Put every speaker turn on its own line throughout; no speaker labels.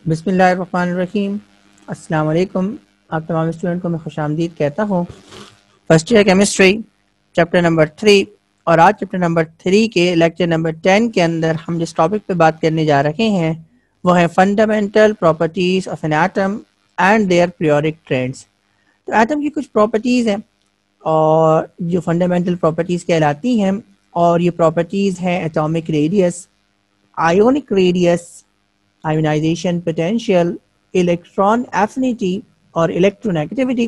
बिस्मिल्लाहिर्रहमानिर्रहीम। अस्सलाम वालेकुम। आप तमाम स्टूडेंट को मैं खुशामदीद कहता हूँ। First year chemistry chapter number 3 और आज चैप्टर नंबर 3 के लेक्चर नंबर 10 के अंदर हम जिस टॉपिक पे बात करने जा रहे हैं वो है fundamental properties of an atom and their periodic trends. तो एटम की कुछ प्रॉपर्टीज़ हैं और जो फंडामेंटल प्रॉपर्टीज़ कहलाती हैं, और ये प्रॉपर्टीज़ हैं atomic radius, ionic radius, ionization potential, electron affinity और इलेक्ट्रोनेगेटिविटी।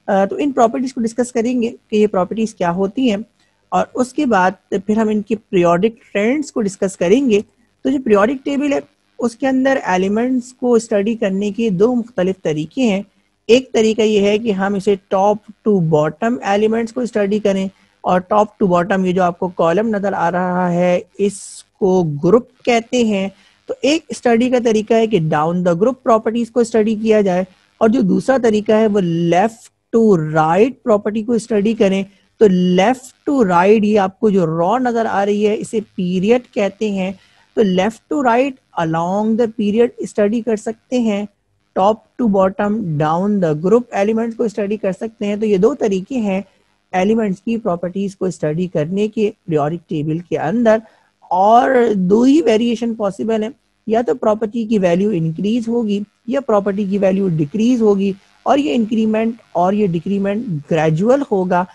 तो इन प्रॉपर्टीज़ को डिस्कस करेंगे कि ये प्रॉपर्टीज़ क्या होती हैं और उसके बाद फिर हम इनके पीरियोडिक ट्रेंड्स को डिस्कस करेंगे। तो जो पीरियोडिक टेबल है उसके अंदर एलिमेंट्स को स्टडी करने के दो मुख्तलिफ तरीके हैं। एक तरीका ये है कि हम इसे टॉप टू बॉटम एलिमेंट्स को स्टडी करें, और टॉप टू बॉटम ये जो आपको कॉलम नज़र आ रहा है इसको ग्रुप कहते हैं। तो एक स्टडी का तरीका है कि डाउन द ग्रुप प्रॉपर्टीज को स्टडी किया जाए, और जो दूसरा तरीका है वो लेफ्ट टू राइट प्रॉपर्टी को स्टडी करें। तो लेफ्ट टू राइट ये आपको जो रॉ नजर आ रही है इसे पीरियड कहते हैं। तो left to right along the period study कर सकते हैं, top to bottom down the group elements को स्टडी कर सकते हैं। तो ये दो तरीके हैं एलिमेंट्स की प्रॉपर्टीज को स्टडी करने के पीरियोडिक टेबल के अंदर, और दो ही वेरिएशन पॉसिबल है, या तो प्रॉपर्टी की वैल्यू इंक्रीज होगी या प्रॉपर्टी की वैल्यू डिक्रीज होगी, और ये इंक्रीमेंट और ये डिक्रीमेंट ग्रेजुअल होगा।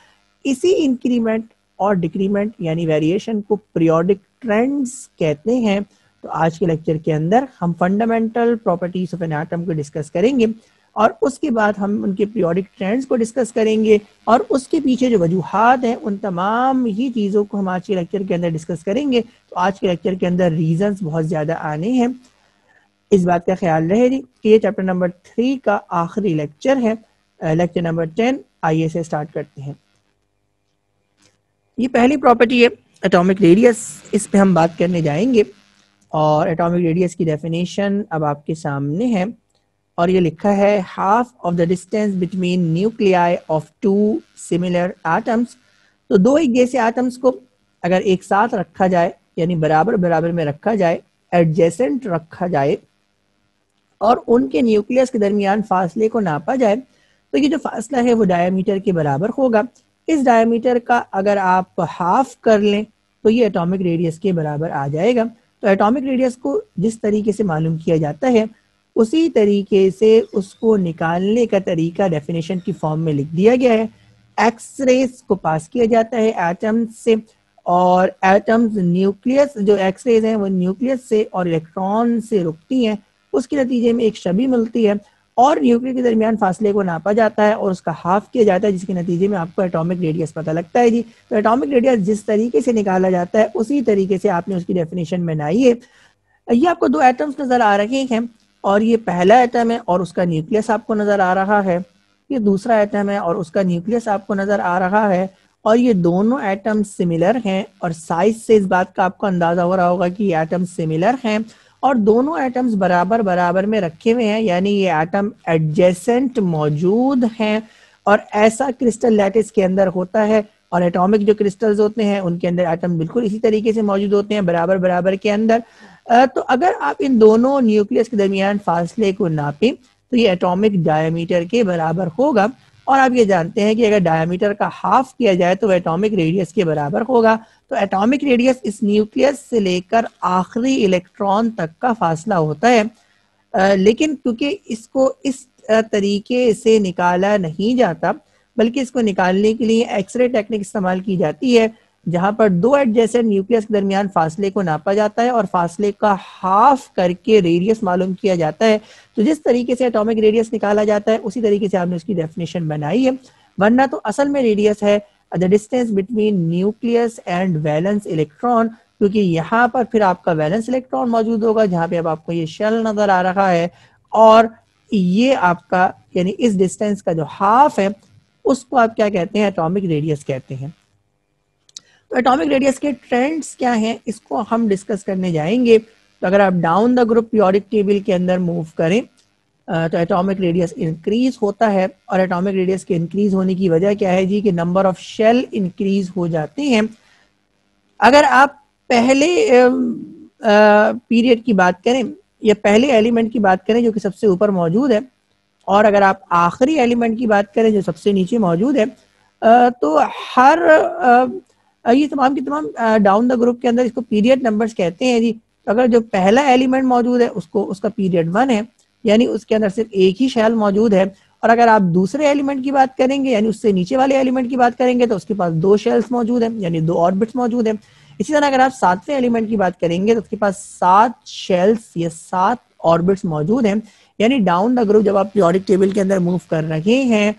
इसी इंक्रीमेंट और डिक्रीमेंट यानी वेरिएशन को पीरियोडिक ट्रेंड्स कहते हैं। तो आज के लेक्चर के अंदर हम fundamental properties of an atom को डिस्कस करेंगे और उसके बाद हम उनके पीरियोडिक ट्रेंड्स को डिस्कस करेंगे, और उसके पीछे जो वजूहात हैं उन तमाम ही चीज़ों को हम आज के लेक्चर के अंदर डिस्कस करेंगे। तो आज के लेक्चर के अंदर रीजंस बहुत ज़्यादा आने हैं, इस बात का ख्याल रहे कि ये चैप्टर नंबर 3 का आखिरी लेक्चर है। लेक्चर नंबर 10 आइए से स्टार्ट करते हैं। ये पहली प्रॉपर्टी है एटॉमिक रेडियस, इस पे हम बात करने जाएंगे, और एटॉमिक रेडियस की डेफिनेशन अब आपके सामने है, और ये लिखा है half of the distance between nuclei of two similar atoms. तो दो एक जैसे एटम्स को अगर एक साथ रखा जाए यानी बराबर बराबर में रखा जाए, एडजेसेंट रखा जाए, और उनके न्यूक्लियस के दरमियान फासले को नापा जाए, तो ये जो फासला है वो डायमीटर के बराबर होगा। इस डायमीटर का अगर आप हाफ कर लें तो ये एटॉमिक रेडियस के बराबर आ जाएगा। तो एटॉमिक रेडियस को जिस तरीके से मालूम किया जाता है उसी तरीके से उसको निकालने का तरीका डेफिनेशन की फॉर्म में लिख दिया गया है। एक्स रेज को पास किया जाता है एटम्स से, और एटम्स न्यूक्लियस जो एक्स रेज हैं वो न्यूक्लियस से और इलेक्ट्रॉन से रुकती हैं, उसके नतीजे में एक छवि मिलती है, और न्यूक्लियस के दरमियान फासले को नापा जाता है और उसका हाफ किया जाता है, जिसके नतीजे में आपको एटॉमिक रेडियस पता लगता है जी। तो एटॉमिक रेडियस जिस तरीके से निकाला जाता है उसी तरीके से आपने उसकी डेफिनेशन बनाई है। ये आपको दो एटम्स नजर आ रहे हैं, और ये पहला एटम है और उसका न्यूक्लियस आपको नजर आ रहा है, ये दूसरा एटम है और उसका न्यूक्लियस आपको नजर आ रहा है, और ये दोनों एटम सिमिलर हैं, और साइज से इस बात का आपको अंदाजा हो रहा होगा कि ये एटम सिमिलर हैं और दोनों एटम्स बराबर बराबर में रखे हुए हैं, यानी ये एटम एडजेसेंट मौजूद हैं। और ऐसा क्रिस्टल लैटिस के अंदर होता है, और एटॉमिक जो क्रिस्टल्स होते हैं उनके अंदर एटम बिल्कुल इसी तरीके से मौजूद होते हैं बराबर बराबर के अंदर। तो अगर आप इन दोनों न्यूक्लियस के दरमियान फासले को नापें तो ये एटॉमिक डायमीटर के बराबर होगा, और आप ये जानते हैं कि अगर डायमीटर का हाफ किया जाए तो एटॉमिक रेडियस के बराबर होगा। तो एटॉमिक रेडियस इस न्यूक्लियस से लेकर आखिरी इलेक्ट्रॉन तक का फासला होता है। लेकिन क्योंकि इसको इस तरीके से निकाला नहीं जाता, बल्कि इसको निकालने के लिए एक्सरे टेक्निक इस्तेमाल की जाती है, जहां पर दो एडजेसेंट न्यूक्लियस के दरमियान फासले को नापा जाता है और फासले का हाफ करके रेडियस मालूम किया जाता है। तो जिस तरीके से एटॉमिक रेडियस निकाला जाता है उसी तरीके से आपने उसकी डेफिनेशन बनाई है, वरना तो असल में रेडियस है the distance between nucleus and valence electron, क्योंकि यहाँ पर फिर आपका वैलेंस इलेक्ट्रॉन मौजूद होगा जहाँ पे अब आपको ये शेल नजर आ रहा है, और ये आपका यानी इस डिस्टेंस का जो हाफ है उसको आप क्या कहते हैं, एटॉमिक रेडियस कहते हैं। तो एटॉमिक रेडियस के ट्रेंड्स क्या हैं इसको हम डिस्कस करने जाएंगे। तो अगर आप down the group periodic table के अंदर मूव करें तो एटॉमिक रेडियस इंक्रीज होता है, और एटॉमिक रेडियस के इंक्रीज होने की वजह क्या है जी, कि नंबर ऑफ शेल इंक्रीज हो जाते हैं। अगर आप पहले पीरियड की बात करें ये पहले एलिमेंट की बात करें जो कि सबसे ऊपर मौजूद है, और अगर आप आखिरी एलिमेंट की बात करें जो सबसे नीचे मौजूद है, तो हर ये तमाम की तमाम डाउन द ग्रुप के अंदर इसको पीरियड नंबर्स कहते हैं जी। तो अगर जो पहला एलिमेंट मौजूद है उसको उसका पीरियड 1 है, यानी उसके अंदर सिर्फ एक ही शेल मौजूद है। और अगर आप दूसरे एलिमेंट की बात करेंगे यानी उससे नीचे वाले एलिमेंट की बात करेंगे तो उसके पास 2 शेल्स मौजूद है, यानी 2 ऑर्बिट्स मौजूद है। इसी तरह अगर आप सातवें एलिमेंट की बात करेंगे तो उसके पास 7 शेल्स या 7 ऑर्बिट्स मौजूद हैं। यानी डाउन द ग्रुप जब आप पीरियोडिक टेबल के अंदर मूव कर रहे हैं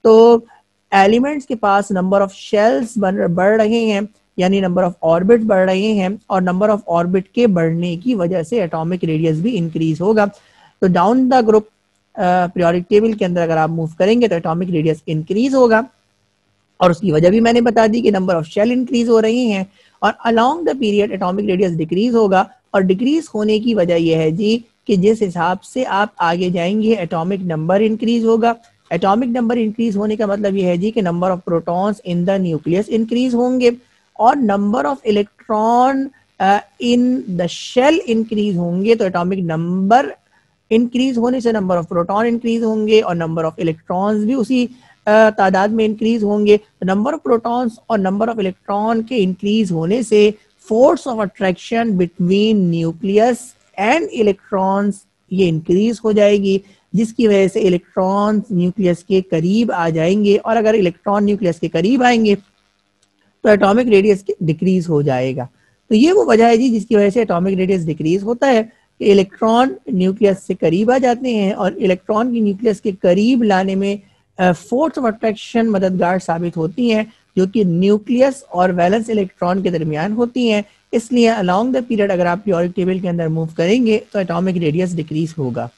तो एलिमेंट्स के पास नंबर ऑफ शेल्स बढ़ रहे हैं, यानी नंबर ऑफ ऑर्बिट बढ़ रहे हैं, और नंबर ऑफ ऑर्बिट के बढ़ने की वजह से एटॉमिक रेडियस भी इंक्रीज होगा। तो down the group periodic table के अंदर अगर आप मूव करेंगे तो एटॉमिक रेडियस इंक्रीज होगा, और उसकी वजह भी मैंने बता दी कि नंबर ऑफ शेल इंक्रीज हो रही हैं। और along the period atomic radius decrease होगा, और डिक्रीज होने की वजह यह है जी कि जिस हिसाब से आप आगे जाएंगे एटॉमिक नंबर इंक्रीज होगा। एटॉमिक नंबर इंक्रीज होने का मतलब यह है जी कि number of protons in the nucleus increase होंगे, और number of electron in the shell increase होंगे। तो एटॉमिक नंबर इंक्रीज होने से नंबर ऑफ प्रोटॉन इंक्रीज होंगे, और नंबर ऑफ इलेक्ट्रॉन्स भी उसी तादाद में इंक्रीज होंगे। नंबर ऑफ प्रोटॉन्स और नंबर ऑफ इलेक्ट्रॉन के इंक्रीज होने से force of attraction between nucleus and electrons ये इंक्रीज हो जाएगी, जिसकी वजह से इलेक्ट्रॉन्स न्यूक्लियस के करीब आ जाएंगे, और अगर इलेक्ट्रॉन न्यूक्लियस के करीब आएंगे तो एटॉमिक रेडियस डिक्रीज हो जाएगा। तो ये वो वजह है जी जिसकी वजह से एटॉमिक रेडियस डिक्रीज होता है कि इलेक्ट्रॉन न्यूक्लियस से करीब आ जाते हैं, और इलेक्ट्रॉन की न्यूक्लियस के करीब लाने में फोर्स ऑफ अट्रैक्शन मददगार साबित होती हैं, जो कि न्यूक्लियस और वैलेंस इलेक्ट्रॉन के दरमियान होती हैं। इसलिए अलोंग द पीरियड अगर आप पीरियोडिक टेबल के अंदर मूव करेंगे तो एटॉमिक रेडियस डिक्रीज होगा।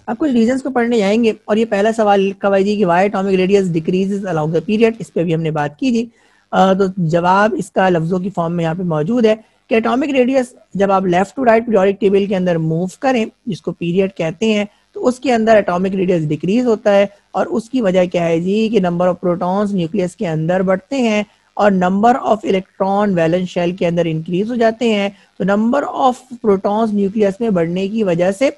अब कुछ रीजंस को पढ़ने जाएंगे, और ये पहला सवाल लिखा हुआ है जी कि why atomic radius decreases along the period, इस पे भी हमने बात की थी। तो जवाब इसका लफ्जों की फॉर्म में यहाँ पे मौजूद है कि एटॉमिक रेडियस जब आप left to right periodic table के अंदर मूव करें, जिसको पीरियड कहते हैं, तो उसके अंदर एटॉमिक रेडियस डिक्रीज होता है। और उसकी वजह क्या है जी कि नंबर ऑफ प्रोटॉन्स न्यूक्लियस के अंदर बढ़ते हैं, और number of electron valence shell के अंदर इंक्रीज हो जाते हैं। तो नंबर ऑफ प्रोटॉन्स न्यूक्लियस में बढ़ने की वजह से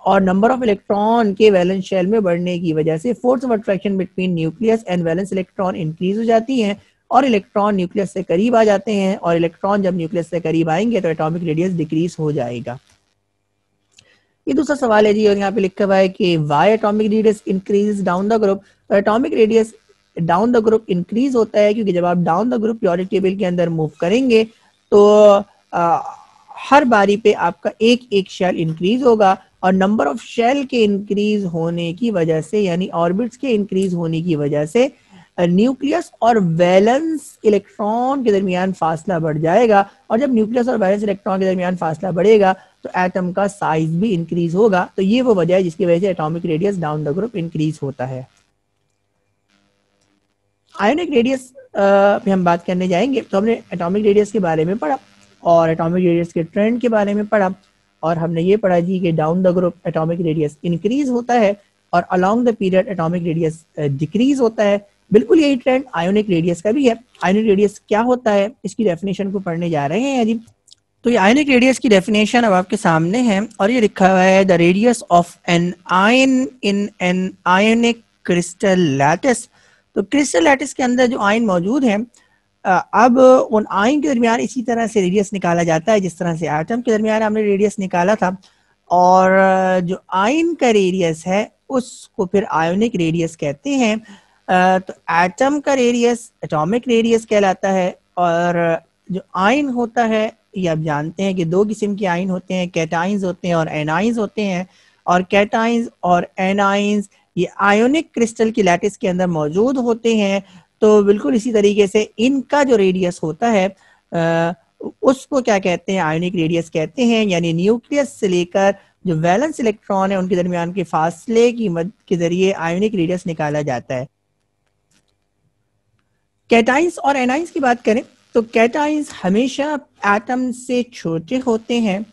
और नंबर ऑफ इलेक्ट्रॉन के वैलेंस शेल में बढ़ने की वजह से force of attraction between nucleus and valence electron increase हो जाती हैं, और इलेक्ट्रॉन न्यूक्लियस से करीब आ जाते हैं, और इलेक्ट्रॉन जब न्यूक्लियस से करीब आएंगे तो एटॉमिक रेडियस डिक्रीज हो जाएगा। ये दूसरा सवाल है जी, और यहाँ पे लिखा हुआ है कि why atomic radius increase down the group. तो atomic radius down the group increase होता है क्योंकि जब आप down the group periodic table के अंदर मूव करेंगे तो हर बारी पे आपका एक एक शेल इंक्रीज होगा, और नंबर ऑफ शेल के इंक्रीज होने की वजह से यानी ऑर्बिट्स के इंक्रीज होने की वजह से न्यूक्लियस और वैलेंस इलेक्ट्रॉन के दरमियान फासला बढ़ जाएगा, और जब न्यूक्लियस और वैलेंस इलेक्ट्रॉन के दरमियान फासला बढ़ेगा तो एटम का साइज भी इंक्रीज होगा। तो ये वो वजह है जिसकी वजह से atomic radius down the group increase होता है। आयोनिक रेडियस पे हम बात करने जाएंगे। तो हमने एटॉमिक रेडियस के बारे में पढ़ा, और एटॉमिक रेडियस के ट्रेंड के बारे में पढ़ा, और हमने ये पढ़ा जी कि down the group atomic radius increase होता है, और along the period atomic radius decrease होता है। बिल्कुल यही ट्रेंड आयोनिक रेडियस का भी है। आयोनिक रेडियस क्या होता है, इसकी डेफिनेशन को पढ़ने जा रहे हैं जी। तो ये आयोनिक रेडियस की डेफिनेशन अब आपके सामने है, और ये लिखा हुआ है the radius of an ion in an ionic crystal lattice. तो क्रिस्टल लैटिस के अंदर जो आयन मौजूद है, अब उन आयन के दरमियान इसी तरह से रेडियस निकाला जाता है जिस तरह से एटम के दरमियान हमने रेडियस निकाला था, और जो आयन का रेडियस है उसको फिर आयोनिक रेडियस कहते हैं। तो एटम का रेडियस एटॉमिक रेडियस कहलाता है, और जो आयन होता है ये आप जानते हैं कि दो किस्म के आयन होते हैं, कैटाइंस होते हैं और एनाइंस होते हैं, और कैटाइंस और एनाइंस ये आयोनिक क्रिस्टल की लैटिस के अंदर मौजूद होते हैं। तो बिल्कुल इसी तरीके से इनका जो रेडियस होता है उसको क्या कहते हैं, आयोनिक रेडियस कहते हैं। यानी न्यूक्लियस से लेकर जो वैलेंस इलेक्ट्रॉन है उनके दरमियान के फासले की मदद के जरिए आयोनिक रेडियस निकाला जाता है। कैटाइंस और एनाइंस की बात करें तो कैटाइंस हमेशा एटम से छोटे होते हैं,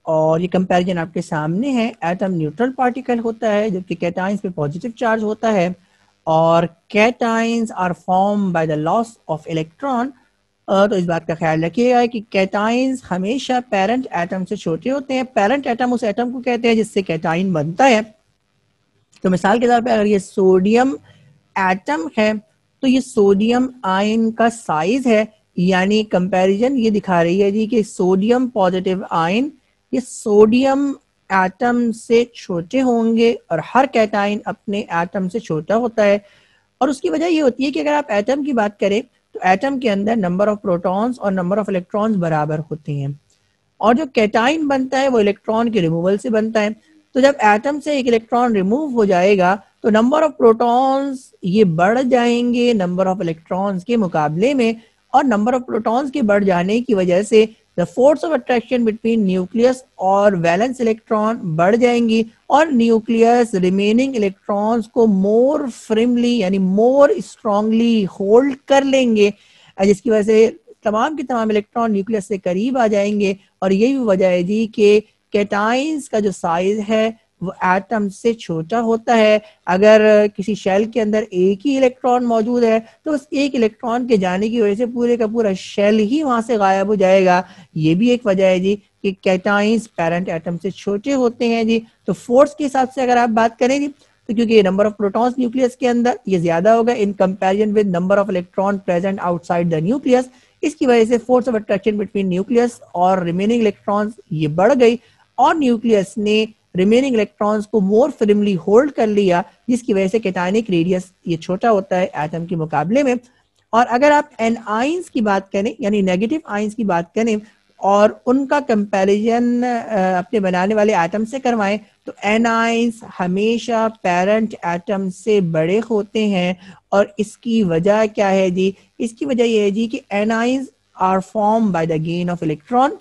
और ये कंपैरिजन आपके सामने है। एटम न्यूट्रल पार्टिकल होता है जबकि कैटाइंस पे पॉजिटिव चार्ज होता है, और cations are form by the loss of electron. तो इस बात का ख्याल रखिएगा कि कैटाइंस हमेशा पेरेंट एटम से छोटे होते हैं। पेरेंट एटम उस एटम को कहते हैं जिससे कैटाइन बनता है। तो मिसाल के तौर पे अगर ये सोडियम एटम है तो ये सोडियम आयन का साइज है, यानी कंपैरिजन ये दिखा रही है जी कि सोडियम पॉजिटिव आयन ये सोडियम एटम से छोटे होंगे और हर कैटाइन अपने एटम से छोटा होता है। और उसकी वजह ये होती है कि अगर आप एटम की बात करें तो एटम के अंदर नंबर ऑफ प्रोटॉन्स और नंबर ऑफ इलेक्ट्रॉन्स बराबर होते हैं, और जो कैटाइन बनता है वो इलेक्ट्रॉन के रिमूवल से बनता है। तो जब एटम से एक इलेक्ट्रॉन रिमूव हो जाएगा तो नंबर ऑफ प्रोटॉन्स ये बढ़ जाएंगे नंबर ऑफ इलेक्ट्रॉन्स के मुकाबले में, और नंबर ऑफ प्रोटॉन्स के बढ़ जाने की वजह से the force of attraction between nucleus और वैलेंस इलेक्ट्रॉन बढ़ जाएंगी, और न्यूक्लियस रिमेनिंग इलेक्ट्रॉन्स को मोर फ्रिमली यानी मोर स्ट्रांगली होल्ड कर लेंगे, जिसकी वजह से तमाम के तमाम इलेक्ट्रॉन न्यूक्लियस से करीब आ जाएंगे। और यही वजह है जी कि कैटाइंस का जो साइज है वो एटम से छोटा होता है। अगर किसी शेल के अंदर एक ही इलेक्ट्रॉन मौजूद है तो उस एक इलेक्ट्रॉन के जाने की वजह से पूरे का पूरा शेल ही वहां से गायब हो जाएगा। ये भी एक वजह है जी कि कैटाइंस पेरेंट एटम से छोटे होते हैं जी। तो फोर्स के हिसाब से अगर आप बात करें जी तो क्योंकि नंबर ऑफ प्रोटॉन्स न्यूक्लियस के अंदर ये ज्यादा होगा in comparison with number of electron present outside the nucleus, इसकी वजह से force of attraction between nucleus और रिमेनिंग इलेक्ट्रॉन्स ये बढ़ गई, और न्यूक्लियस ने रिमेनिंग इलेक्ट्रॉन्स को मोर फिर्मली होल्ड कर लिया, जिसकी वजह से कैटायनिक रेडियस ये छोटा होता है एटम के मुकाबले में। और अगर आप एनाइंस की बात करें यानी नेगेटिव आइंस की बात करें और उनका कंपैरिजन अपने बनाने वाले एटम से करवाएं तो एनाइंस हमेशा पेरेंट एटम से बड़े होते हैं। और इसकी वजह क्या है जी? इसकी वजह यह है जी कि anions are form by the gain of electron.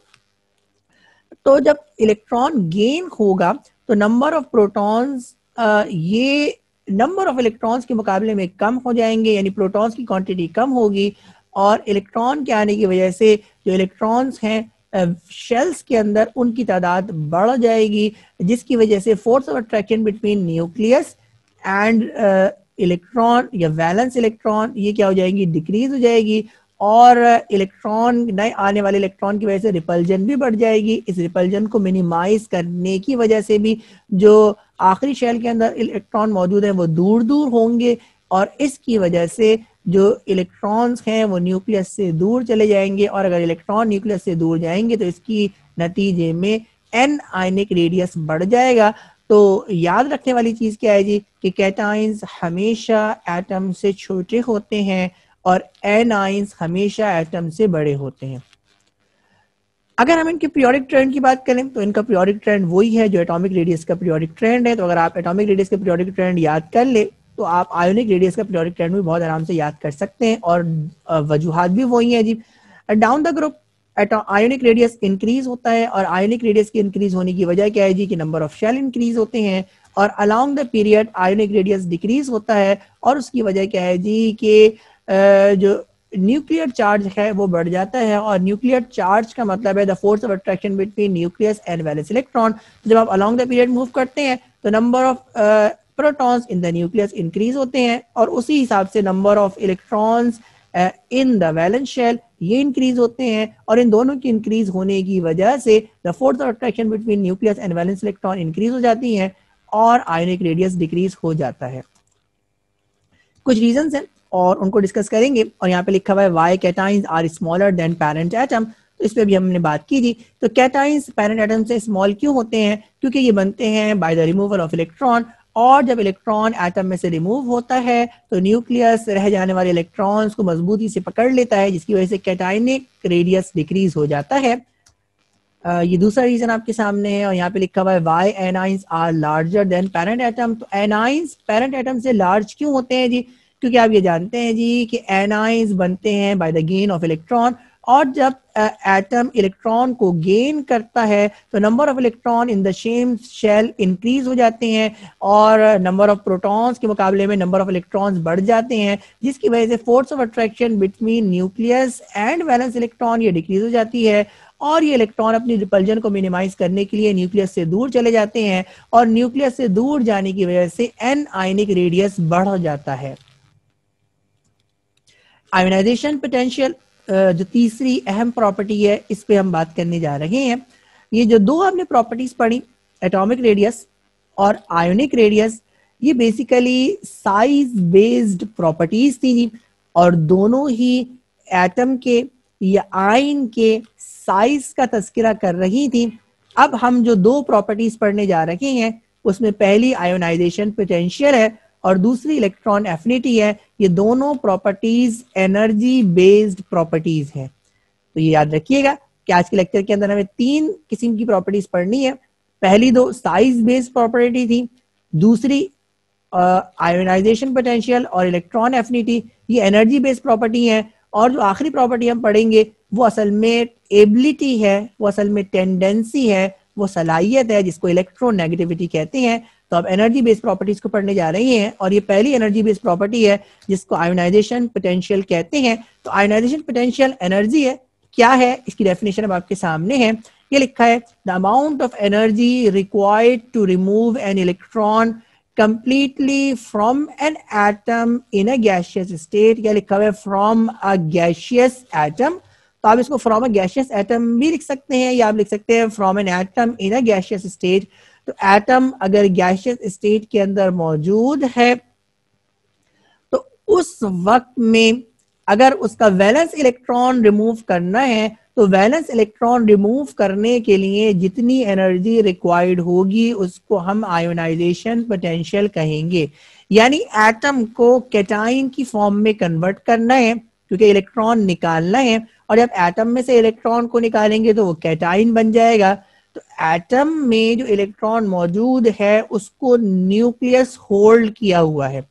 तो जब इलेक्ट्रॉन गेन होगा तो नंबर ऑफ प्रोटॉन्स ये नंबर ऑफ इलेक्ट्रॉन्स के मुकाबले में कम हो जाएंगे, यानी प्रोटॉन्स की क्वांटिटी कम होगी, और इलेक्ट्रॉन के आने की वजह से जो इलेक्ट्रॉन्स हैं शेल्स के अंदर उनकी तादाद बढ़ जाएगी, जिसकी वजह से force of attraction between nucleus and electron या वैलेंस इलेक्ट्रॉन ये क्या हो जाएगी? डिक्रीज हो जाएगी, और इलेक्ट्रॉन नए आने वाले इलेक्ट्रॉन की वजह से रिपल्जन भी बढ़ जाएगी। इस रिपल्जन को मिनिमाइज करने की वजह से भी जो आखिरी शेल के अंदर इलेक्ट्रॉन मौजूद हैं वो दूर दूर होंगे, और इसकी वजह से जो इलेक्ट्रॉन्स हैं वो न्यूक्लियस से दूर चले जाएंगे, और अगर इलेक्ट्रॉन न्यूक्लियस से दूर जाएंगे तो इसकी नतीजे में एन आयनिक रेडियस बढ़ जाएगा। तो याद रखने वाली चीज क्या है जी कि कैटाइंस हमेशा एटम से छोटे होते हैं और एनाइंस हमेशा एटम से बड़े होते हैं। अगर हम इनके पीरियोडिक ट्रेंड की बात करें तो इनका पीरियोडिक ट्रेंड वही है जो एटॉमिक रेडियस का पीरियोडिक ट्रेंड है। तो अगर आप एटॉमिक रेडियस का पीरियोडिक ट्रेंड याद कर ले तो आप आयोनिक रेडियस का पीरियोडिक ट्रेंड भी बहुत आराम से याद कर सकते हैं, और वजूहात भी वही है जी। Down the group ionic radius increase होता है, और आयोनिक रेडियस के इंक्रीज होने की वजह क्या है जी कि नंबर ऑफ शेल इंक्रीज होते हैं, और along the period ionic radius decrease होता है, और उसकी वजह क्या है जी कि जो न्यूक्लियर चार्ज है वो बढ़ जाता है। और न्यूक्लियर चार्ज का मतलब है the force of attraction between nucleus and valence electron. जब आप अलोंग द पीरियड मूव करते हैं तो number of protons in the nucleus increase होते हैं, और उसी हिसाब से number of electrons in the valence shell ये इंक्रीज होते हैं, और इन दोनों की इंक्रीज होने की वजह से the force of attraction between nucleus and valence electron increase हो जाती है, और आयोनिक रेडियस डिक्रीज हो जाता है। कुछ रीजंस हैं और उनको डिस्कस करेंगे, और यहाँ पे लिखा हुआ है why cations are smaller than parent atom, तो इस पे भी हमने बात की थी। तो कैटाइंस पेरेंट एटम से स्मॉल क्यों होते हैं? क्योंकि ये बनते हैं by the removal of electron, और जब इलेक्ट्रॉन एटम में से रिमूव होता है तो न्यूक्लियस रह जाने वाले इलेक्ट्रॉन्स को मजबूती से पकड़ लेता है, जिसकी वजह से कैटाइनिक रेडियस डिक्रीज हो जाता है। ये दूसरा रीजन आपके सामने है, और यहाँ पे लिखा हुआ है why anions are larger than parent atom. तो एनाइंस पेरेंट एटम से लार्ज क्यों होते हैं जी? क्योंकि आप ये जानते हैं जी कि एनाइंस बनते हैं by the gain of electron, और जब एटम इलेक्ट्रॉन को गेन करता है तो number of electron in the same shell increase हो जाते हैं, और नंबर ऑफ प्रोटॉन्स के मुकाबले में नंबर ऑफ इलेक्ट्रॉन्स बढ़ जाते हैं, जिसकी वजह से force of attraction between nucleus and valence electron ये डिक्रीज हो जाती है, और ये इलेक्ट्रॉन अपनी रिपल्जन को मिनिमाइज करने के लिए न्यूक्लियस से दूर चले जाते हैं, और न्यूक्लियस से दूर जाने की वजह से एन आयनिक रेडियस बढ़ जाता है। आयोनाइजेशन पोटेंशियल जो तीसरी अहम प्रॉपर्टी है इस पे हम बात करने जा रहे हैं। ये जो दो आपने प्रॉपर्टीज पढ़ी, एटॉमिक रेडियस और आयोनिक रेडियस, ये बेसिकली साइज बेस्ड प्रॉपर्टीज थी और दोनों ही एटम के या आयन के साइज का तस्करा कर रही थी। अब हम जो दो प्रॉपर्टीज पढ़ने जा रहे हैं उसमें पहली आयोनाइजेशन पोटेंशियल है और दूसरी इलेक्ट्रॉन एफिनिटी है। ये दोनों प्रॉपर्टीज एनर्जी बेस्ड प्रॉपर्टीज हैं। तो ये याद रखिएगा कि आज के लेक्चर के अंदर हमें तीन किस्म की प्रॉपर्टीज पढ़नी है। पहली दो साइज बेस्ड प्रॉपर्टी थी, दूसरी आयोनाइजेशन पोटेंशियल और इलेक्ट्रॉन एफिनिटी, ये एनर्जी बेस्ड प्रॉपर्टी है। और जो आखिरी प्रॉपर्टी हम पढ़ेंगे वो असल में एबिलिटी है, वो असल में टेंडेंसी है, वो सलाहियत है जिसको इलेक्ट्रोनेगेटिविटी कहते हैं। तो अब एनर्जी बेस्ड प्रॉपर्टीज को पढ़ने जा रहे हैं और ये पहली एनर्जी बेस्ड प्रॉपर्टी है जिसको आयोनाइजेशन पोटेंशियल कहते हैं। तो आयोनाइजेशन पोटेंशियल एनर्जी है, क्या है इसकी डेफिनेशन अब आपके सामने है। ये लिखा है the amount of energy required to remove an electron completely from an atom in a gaseous state, या लिखा हुआ है from a gaseous atom। तो आप इसको from a gaseous atom भी लिख सकते हैं या आप लिख सकते हैं from an atom in a gaseous state। तो एटम अगर gaseous state के अंदर मौजूद है तो उस वक्त में अगर उसका वैलेंस इलेक्ट्रॉन रिमूव करना है तो वैलेंस इलेक्ट्रॉन रिमूव करने के लिए जितनी एनर्जी रिक्वायर्ड होगी उसको हम आयोनाइजेशन पोटेंशियल कहेंगे। यानी एटम को कैटाइन की फॉर्म में कन्वर्ट करना है क्योंकि इलेक्ट्रॉन निकालना है और जब एटम में से इलेक्ट्रॉन को निकालेंगे तो वो कैटाइन बन जाएगा। तो एटम में जो इलेक्ट्रॉन मौजूद है उसको न्यूक्लियस होल्ड किया हुआ है।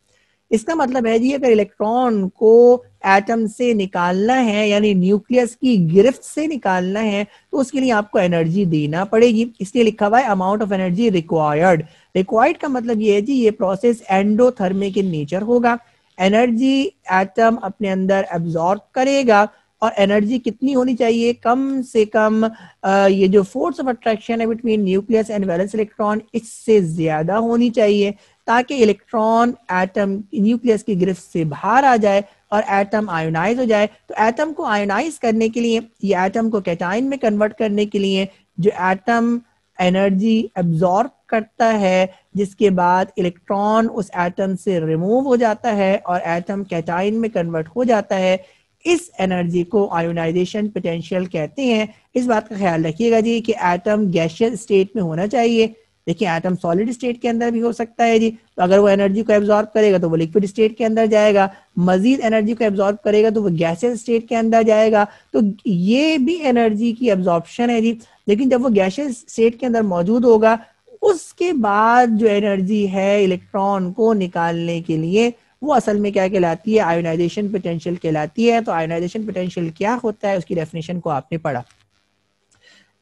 इसका मतलब है जी अगर इलेक्ट्रॉन को एटम से निकालना है यानी न्यूक्लियस की गिरफ्त से निकालना है तो उसके लिए आपको एनर्जी देना पड़ेगी। इसलिए लिखा हुआ है amount of energy required. Required का मतलब ये है जी ये प्रोसेस एंडोथर्मिक इन नेचर होगा। एनर्जी एटम अपने अंदर एब्जॉर्ब करेगा और एनर्जी कितनी होनी चाहिए, कम से कम ये जो फोर्स ऑफ अट्रैक्शन है between nucleus and valence electron इससे ज्यादा होनी चाहिए ताकि इलेक्ट्रॉन एटम न्यूक्लियस की गिरफ्त से बाहर आ जाए और एटम आयोनाइज हो जाए। तो एटम को आयोनाइज करने के लिए ये एटम को कैटाइन में कन्वर्ट करने के लिए जो एटम एनर्जी एब्जॉर्ब करता है जिसके बाद इलेक्ट्रॉन उस एटम से रिमूव हो जाता है और एटम कैटाइन में कन्वर्ट हो जाता है, इस एनर्जी को आयोनाइजेशन पोटेंशियल कहते हैं। इस बात का ख्याल रखिएगा जी कि एटम गैसियस स्टेट में होना चाहिए। देखिए एटम सॉलिड स्टेट के अंदर भी हो सकता है जी, तो अगर वो एनर्जी को एब्जॉर्ब करेगा तो वो लिक्विड स्टेट के अंदर जाएगा, मजीद एनर्जी को एब्जॉर्ब करेगा तो वो गैसियस स्टेट के अंदर जाएगा। तो ये भी एनर्जी की एब्जॉर्प्शन है जी। लेकिन जब वो गैसियस स्टेट के अंदर मौजूद होगा उसके बाद जो एनर्जी है इलेक्ट्रॉन को निकालने के लिए वो असल में क्या कहलाती है, आयोनाइजेशन पोटेंशियल कहलाती है। तो आयोनाइजेशन पोटेंशियल क्या होता है उसकी डेफिनेशन को आपने पढ़ा।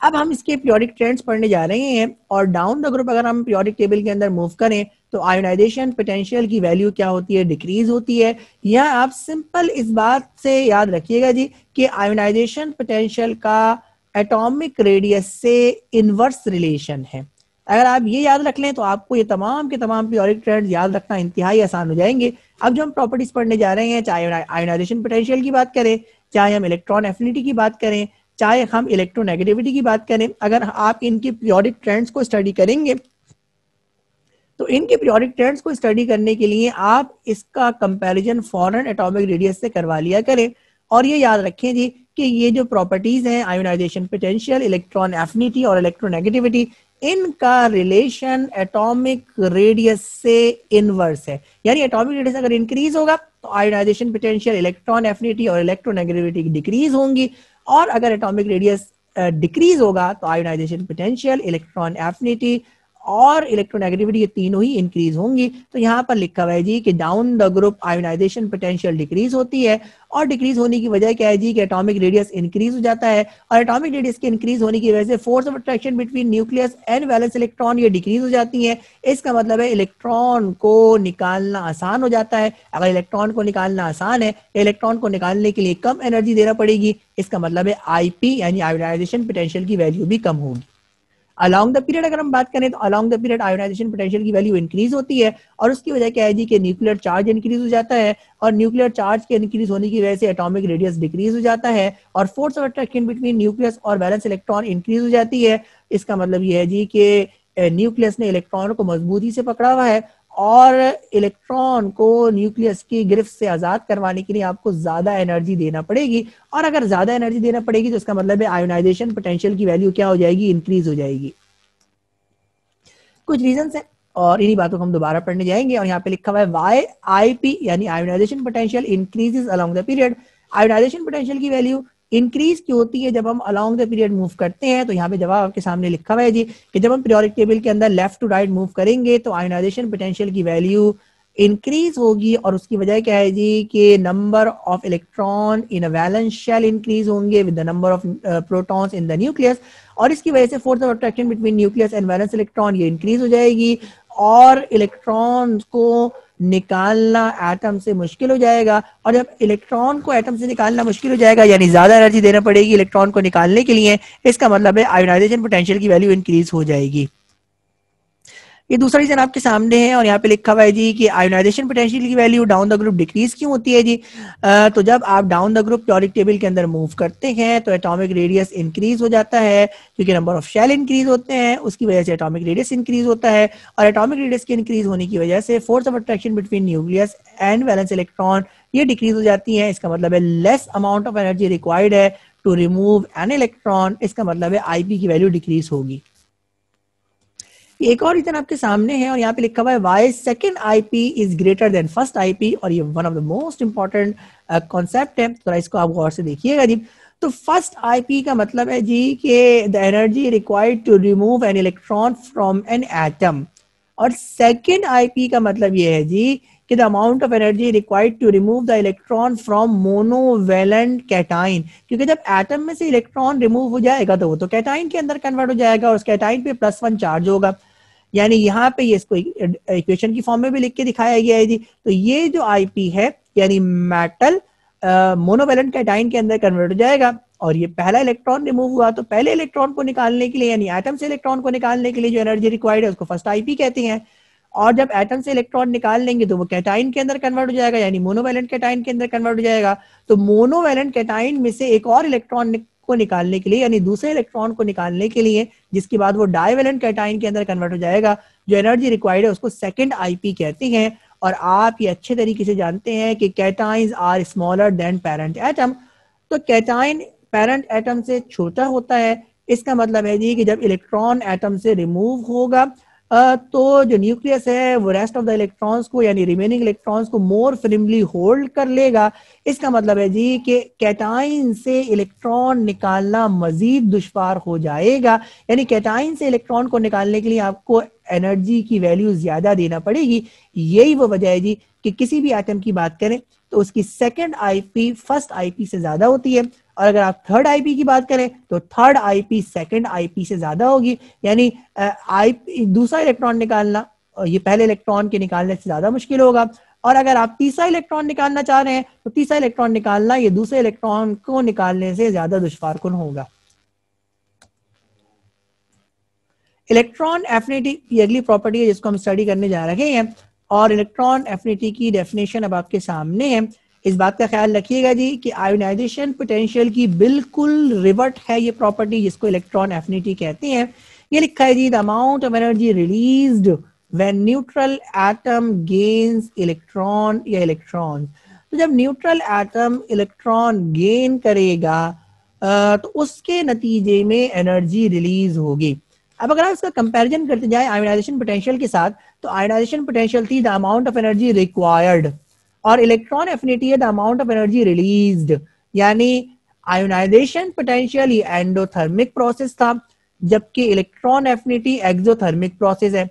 अब हम इसके पीरियोडिक ट्रेंड्स पढ़ने जा रहे हैं और डाउन द ग्रुप अगर हम पीरियोडिक टेबल के अंदर मूव करें तो आयोनाइजेशन पोटेंशियल की वैल्यू क्या होती है, डिक्रीज होती है। यहाँ आप सिंपल इस बात से याद रखिएगा जी कि आयोनाइजेशन पोटेंशियल का एटॉमिक रेडियस से इनवर्स रिलेशन है। अगर आप ये याद रख लें तो आपको ये तमाम के तमाम पीरियोडिक ट्रेंड्स याद रखना इंतहाई आसान हो जाएंगे। अब जो हम प्रॉपर्टीज पढ़ने जा रहे हैं, चाहे आयोनाइजेशन पोटेंशियल की बात करें, चाहे हम इलेक्ट्रॉन एफिनिटी की बात करें, चाहे हम इलेक्ट्रोनेगेटिविटी की बात करें, अगर आप इनके पीरियोडिक ट्रेंड्स को स्टडी करेंगे तो इनके पीरियोडिक ट्रेंड्स को स्टडी करने के लिए आप इसका कंपैरिजन फॉरेन एटॉमिक रेडियस से करवा लिया करें। और ये याद रखें जी कि ये जो प्रॉपर्टीज हैं आयोनाइजेशन पोटेंशियल, इलेक्ट्रॉन एफिनिटी और इलेक्ट्रोनेगेटिविटी, इनका रिलेशन एटॉमिक रेडियस से इनवर्स है। यानी एटॉमिक रेडियस अगर इंक्रीज होगा तो आयोनाइजेशन पोटेंशियल, इलेक्ट्रॉन एफिनिटी और इलेक्ट्रोनेगेटिविटी डिक्रीज होंगी और अगर एटॉमिक रेडियस डिक्रीज होगा तो आयोनाइजेशन पोटेंशियल, इलेक्ट्रॉन एफिनिटी और इलेक्ट्रोनेगेटिविटी ये तीनों ही इंक्रीज होंगी। तो यहाँ पर लिखा हुआ है जी कि down the group ionization potential decrease होती है और डिक्रीज होने की वजह क्या है जी कि एटॉमिक रेडियस इंक्रीज हो जाता है और एटॉमिक रेडियस के इंक्रीज होने की वजह से force of attraction between nucleus and valence electron ये डिक्रीज हो जाती है। इसका मतलब है इलेक्ट्रॉन को निकालना आसान हो जाता है। अगर इलेक्ट्रॉन को निकालना आसान है, इलेक्ट्रॉन को निकालने के लिए कम एनर्जी देना पड़ेगी, इसका मतलब है आईपी यानी आयोनाइजेशन पोटेंशियल की वैल्यू भी कम होगी। अलोंग द पीरियड अगर हम बात करें तो along the period ionisation potential की वैल्यू इंक्रीज होती है और उसकी वजह क्या है जी कि न्यूक्लियर चार्ज इंक्रीज हो जाता है और न्यूक्लियर चार्ज के इंक्रीज होने की वजह से एटॉमिक रेडियस डिक्रीज हो जाता है और force of attraction between nucleus और वैलेंस इलेक्ट्रॉन इंक्रीज हो जाती है। इसका मतलब ये है जी कि न्यूक्लियस ने इलेक्ट्रॉन को मजबूती से पकड़ा हुआ है और इलेक्ट्रॉन को न्यूक्लियस की गिरफ्त से आजाद करवाने के लिए आपको ज्यादा एनर्जी देना पड़ेगी और अगर ज्यादा एनर्जी देना पड़ेगी तो इसका मतलब है आयोनाइजेशन पोटेंशियल की वैल्यू क्या हो जाएगी, इंक्रीज हो जाएगी। कुछ रीजंस है और इन्हीं बातों को हम दोबारा पढ़ने जाएंगे और यहाँ पे लिखा हुआ है वाई आई पी यानी ionization potential increases along the period. Ionisation potential की वैल्यू इंक्रीज क्यों होती है जब हम अलोंग द पीरियड मूव करते हैं? तो यहाँ पे जवाब आपके सामने लिखा हुआ है जी कि जब हम पीरियोडिक टेबल के अंदर लेफ्ट टू राइट मूव करेंगे तो आयोनाइजेशन पोटेंशियल की वैल्यू इंक्रीज होगी और उसकी वजह क्या है जी कि number of electron in a valence shell increase होंगे with the number of protons in the nucleus और इसकी वजह से force of attraction between nucleus and valence electron ये इंक्रीज हो जाएगी और इलेक्ट्रॉन को निकालना एटम से मुश्किल हो जाएगा और जब इलेक्ट्रॉन को एटम से निकालना मुश्किल हो जाएगा यानी ज्यादा एनर्जी देना पड़ेगी इलेक्ट्रॉन को निकालने के लिए, इसका मतलब है आयोनाइजेशन पोटेंशियल की वैल्यू इंक्रीज हो जाएगी। ये दूसरा रीजन आपके सामने है और यहाँ पे लिखा हुआ है जी कि आयोनाइजेशन पोटेंशियल की value down the group decrease क्यों होती है जी? तो जब आप down the group periodic table के अंदर मूव करते हैं तो एटॉमिक रेडियस इंक्रीज हो जाता है क्योंकि नंबर ऑफ शेल इंक्रीज होते हैं, उसकी वजह से एटॉमिक रेडियस इंक्रीज होता है और एटॉमिक रेडियस के इंक्रीज होने की वजह से force of attraction between nucleus and valence electron ये डिक्रीज हो जाती है। इसका मतलब है less amount of energy required है टू रिमूव एन इलेक्ट्रॉन, इसका मतलब है आईपी की वैल्यू डिक्रीज होगी। एक और रीजन आपके सामने है और यहाँ पे लिखा हुआ है why second IP is greater than first IP और ये one of the most important concept है, तो इसको आप गौर से देखिएगा जी। तो फर्स्ट आईपी का मतलब है जी कि the energy required to remove an electron from an atom और सेकंड आईपी का मतलब ये है जी कि the amount of energy required to remove the electron from monovalent cation, क्योंकि जब एटम में से इलेक्ट्रॉन रिमूव हो जाएगा तो वो तो कैटाइन के अंदर कन्वर्ट हो जाएगा और उस कैटाइन पे +1 चार्ज होगा। यानी यहाँ पे ये इसको इक्वेशन की फॉर्म में भी लिख के दिखाया गया है जी। तो ये जो आईपी है यानी मेटल मोनोवेलेंट कैटाइन के अंदर कन्वर्ट हो जाएगा और ये पहला इलेक्ट्रॉन रिमूव हुआ तो पहले इलेक्ट्रॉन को निकालने के लिए यानी एटम से इलेक्ट्रॉन को निकालने के लिए जो एनर्जी रिक्वायर्ड है उसको फर्स्ट आईपी कहते हैं और जब एटम से इलेक्ट्रॉन निकाल लेंगे तो वो कैटाइन के अंदर कन्वर्ट हो जाएगा यानी मोनोवेलेंट कैटाइन के अंदर कन्वर्ट हो जाएगा। तो मोनोवेलेंट कैटाइन में से एक और इलेक्ट्रॉन को निकालने के लिए यानी दूसरे इलेक्ट्रॉन को निकालने के लिए जिसके बाद वो डाइवेलेंट कैटाइन के अंदर कन्वर्ट हो जाएगा, जो एनर्जी रिक्वायर्ड है उसको सेकंड आईपी कहते हैं। और आप ये अच्छे तरीके से जानते हैं कि cations are smaller than parent atom, तो कैटाइन पेरेंट एटम से छोटा होता है। इसका मतलब है जी कि जब इलेक्ट्रॉन एटम से रिमूव होगा तो जो न्यूक्लियस है वो रेस्ट ऑफ द इलेक्ट्रॉन्स को यानी रिमेनिंग इलेक्ट्रॉन्स को मोर फिर्मली होल्ड कर लेगा। इसका मतलब है जी कि कैटाइन से इलेक्ट्रॉन निकालना मजीद दुश्वार हो जाएगा, यानी कैटाइन से इलेक्ट्रॉन को निकालने के लिए आपको एनर्जी की वैल्यू ज्यादा देना पड़ेगी। यही वो वजह है जी कि किसी भी एटम की बात करें तो उसकी सेकंड आईपी फर्स्ट आईपी से ज्यादा होती है और अगर आप थर्ड आईपी की बात करें तो थर्ड आईपी सेकंड आईपी से ज्यादा होगी। यानी आईपी दूसरा इलेक्ट्रॉन निकालना ये पहले इलेक्ट्रॉन के निकालने से ज्यादा मुश्किल होगा और अगर आप तीसरा इलेक्ट्रॉन निकालना चाह रहे हैं तो तीसरा इलेक्ट्रॉन निकालना ये दूसरे इलेक्ट्रॉन को निकालने से ज्यादा दुश्वारकुन होगा। इलेक्ट्रॉन एफिनिटी की अगली प्रॉपर्टी है जिसको हम स्टडी करने जा रहे हैं और इलेक्ट्रॉन एफिनिटी की डेफिनेशन अब आपके सामने है। इस बात का ख्याल रखिएगा जी कि आयोनाइजेशन पोटेंशियल की बिल्कुल रिवर्ट है ये प्रॉपर्टी जिसको इलेक्ट्रॉन एफिनिटी कहते हैं। ये लिखा है जी the amount of energy released when neutral atom gains electron या इलेक्ट्रॉन। तो जब न्यूट्रल एटम इलेक्ट्रॉन गेन करेगा तो उसके नतीजे में एनर्जी रिलीज होगी। अब अगर आप इसका कंपैरिजन करते जाए आयोनाइजेशन पोटेंशियल के साथ तो आयोनाइजेशन पोटेंशियल थी the amount of energy required और इलेक्ट्रॉन एफिनिटी है the amount of energy released. यानी आयोनाइजेशन पोटेंशियल ये एंडोथर्मिक प्रोसेस था जबकि इलेक्ट्रॉन एफिनिटी एक्सोथर्मिक प्रोसेस है।